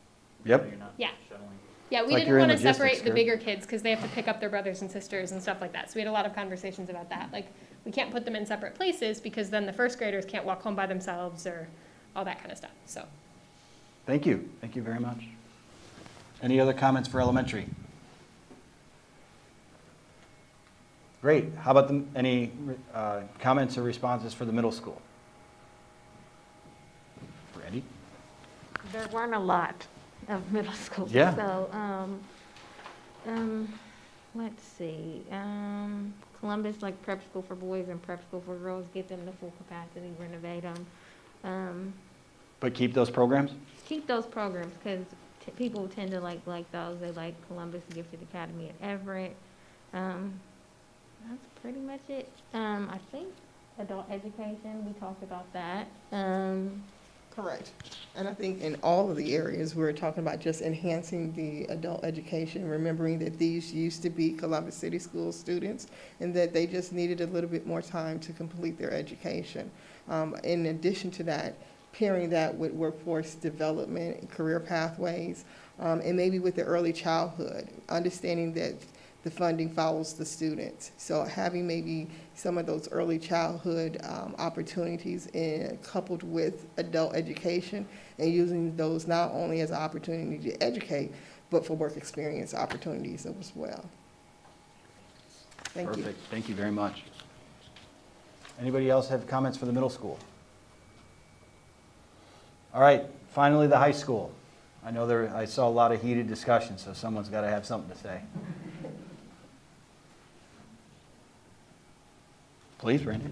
Yep.
You're not
Yeah.
shuttling.
Yeah, we
like
didn't
you're in
want to
logistics,
separate the
Kurt.
bigger kids because they have to pick up their brothers and sisters and stuff like that. So we had a lot of conversations about that. Like, we can't put them in separate places because then the first graders can't walk home by themselves or all that kind of stuff, so.
Thank you. Thank you very much. Any other comments for elementary? Great. How about any comments or responses for the middle school?
there weren't a lot of middle schools.
Yeah.
So, let's see, Columbus, like prep school for boys and prep school for girls, get them to full capacity, renovate them.
But keep those programs?
Keep those programs, because people tend to like those. They like Columbus Gifted Academy at Everett. That's pretty much it. I think adult education, we talked about that.
Correct. And I think in all of the areas, we're talking about just enhancing the adult education, remembering that these used to be Columbus City School students and that they just needed a little bit more time to complete their education. In addition to that, pairing that with workforce development and career pathways, and maybe with the early childhood, understanding that the funding follows the students. So having maybe some of those early childhood opportunities coupled with adult education and using those not only as an opportunity to educate, but for work experience opportunities as well. Thank you.
Perfect. Thank you very much. Anybody else have comments for the middle school? All right, finally the high school. I know I saw a lot of heated discussion, so someone's got to have something to say. Please, Randy.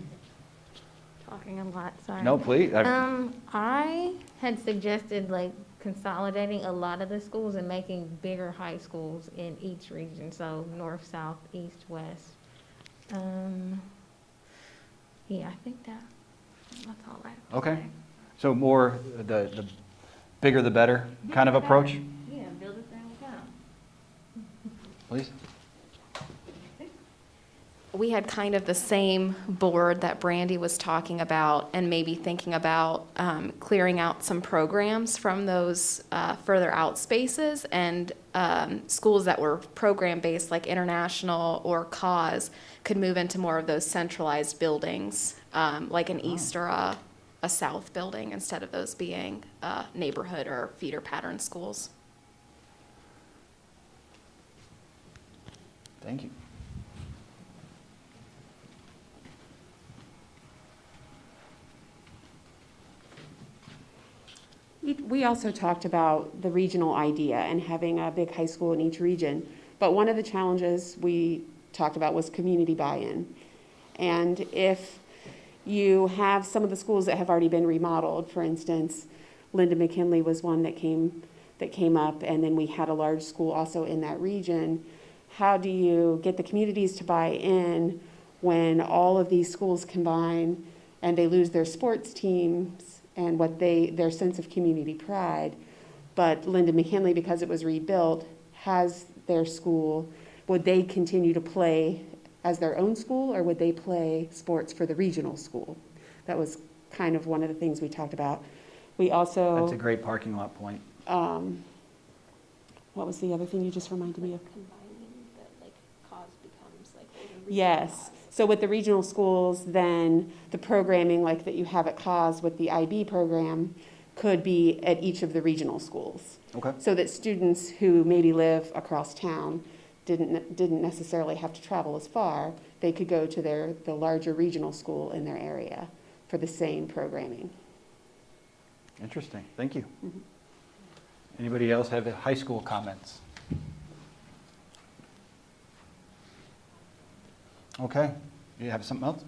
Talking a lot, sorry.
No, please.
I had suggested like consolidating a lot of the schools and making bigger high schools in each region, so north, south, east, west. Yeah, I think that's all right.
Okay. So more the bigger the better kind of approach?
Yeah, build it down town.
Please.
We had kind of the same board that Brandy was talking about, and maybe thinking about clearing out some programs from those further out spaces, and schools that were program-based, like International or Cause, could move into more of those centralized buildings, like an East or a South building, instead of those being neighborhood or feeder pattern schools.
Thank you.
We also talked about the regional idea and having a big high school in each region. But one of the challenges we talked about was community buy-in. And if you have some of the schools that have already been remodeled, for instance, Linda McKinley was one that came up, and then we had a large school also in that region. How do you get the communities to buy in when all of these schools combine and they lose their sports teams and their sense of community pride? But Linda McKinley, because it was rebuilt, has their school. Would they continue to play as their own school, or would they play sports for the regional school? That was kind of one of the things we talked about. We also...
That's a great parking lot point.
What was the other thing you just reminded me of?
Combining the, like, Cause becomes like
Yes. So with the regional schools, then the programming like that you have at Cause with the IB program could be at each of the regional schools.
Okay.
So that students who maybe live across town didn't necessarily have to travel as far. They could go to the larger regional school in their area for the same programming.
Interesting. Thank you. Mm-hmm. Anybody else have high school comments? Okay. You have something else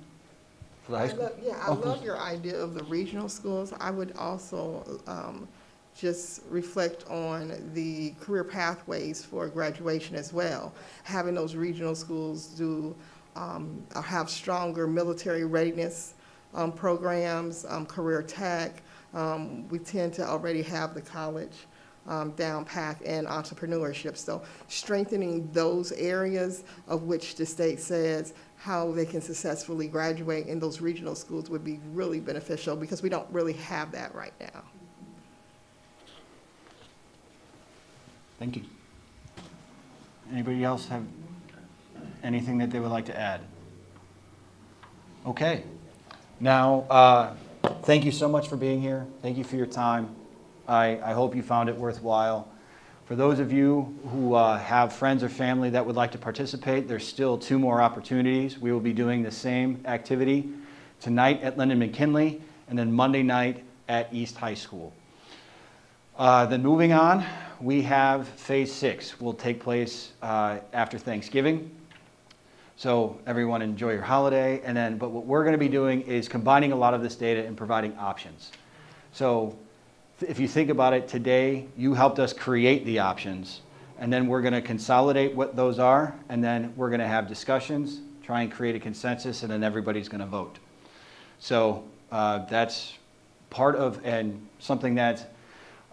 for the high school?
I love your idea of the regional schools. I would also just reflect on the career pathways for graduation as well. Having those regional schools have stronger military readiness programs, career tech. We tend to already have the college down pat and entrepreneurship. So strengthening those areas of which the state says how they can successfully graduate in those regional schools would be really beneficial, because we don't really have that right now.
Thank you. Anybody else have anything that they would like to add? Okay. Now, thank you so much for being here. Thank you for your time. I hope you found it worthwhile. For those of you who have friends or family that would like to participate, there's still 2 more opportunities. We will be doing the same activity tonight at Lyndon McKinley, and then Monday night at East High School. Then moving on, we have phase 6 will take place after Thanksgiving. So everyone enjoy your holiday. And then, but what we're going to be doing is combining a lot of this data and providing options. So if you think about it today, you helped us create the options. And then we're going to consolidate what those are. And then we're going to have discussions, try and create a consensus, and then everybody's going to vote. So that's part of, and something that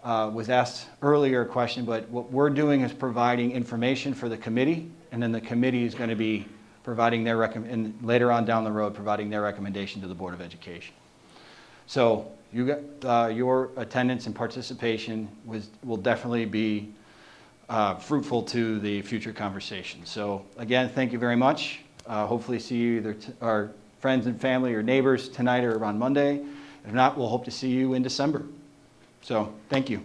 was asked earlier question, but what we're doing is providing information for the committee, and then the committee is going to be providing their and later on down the road, providing their recommendation to the Board of Education. So you got, your attendance and participation will definitely be fruitful to the future conversation. So again, thank you very much. Hopefully see you either our friends and family or neighbors tonight or on Monday. If not, we'll hope to see you in December. So thank you.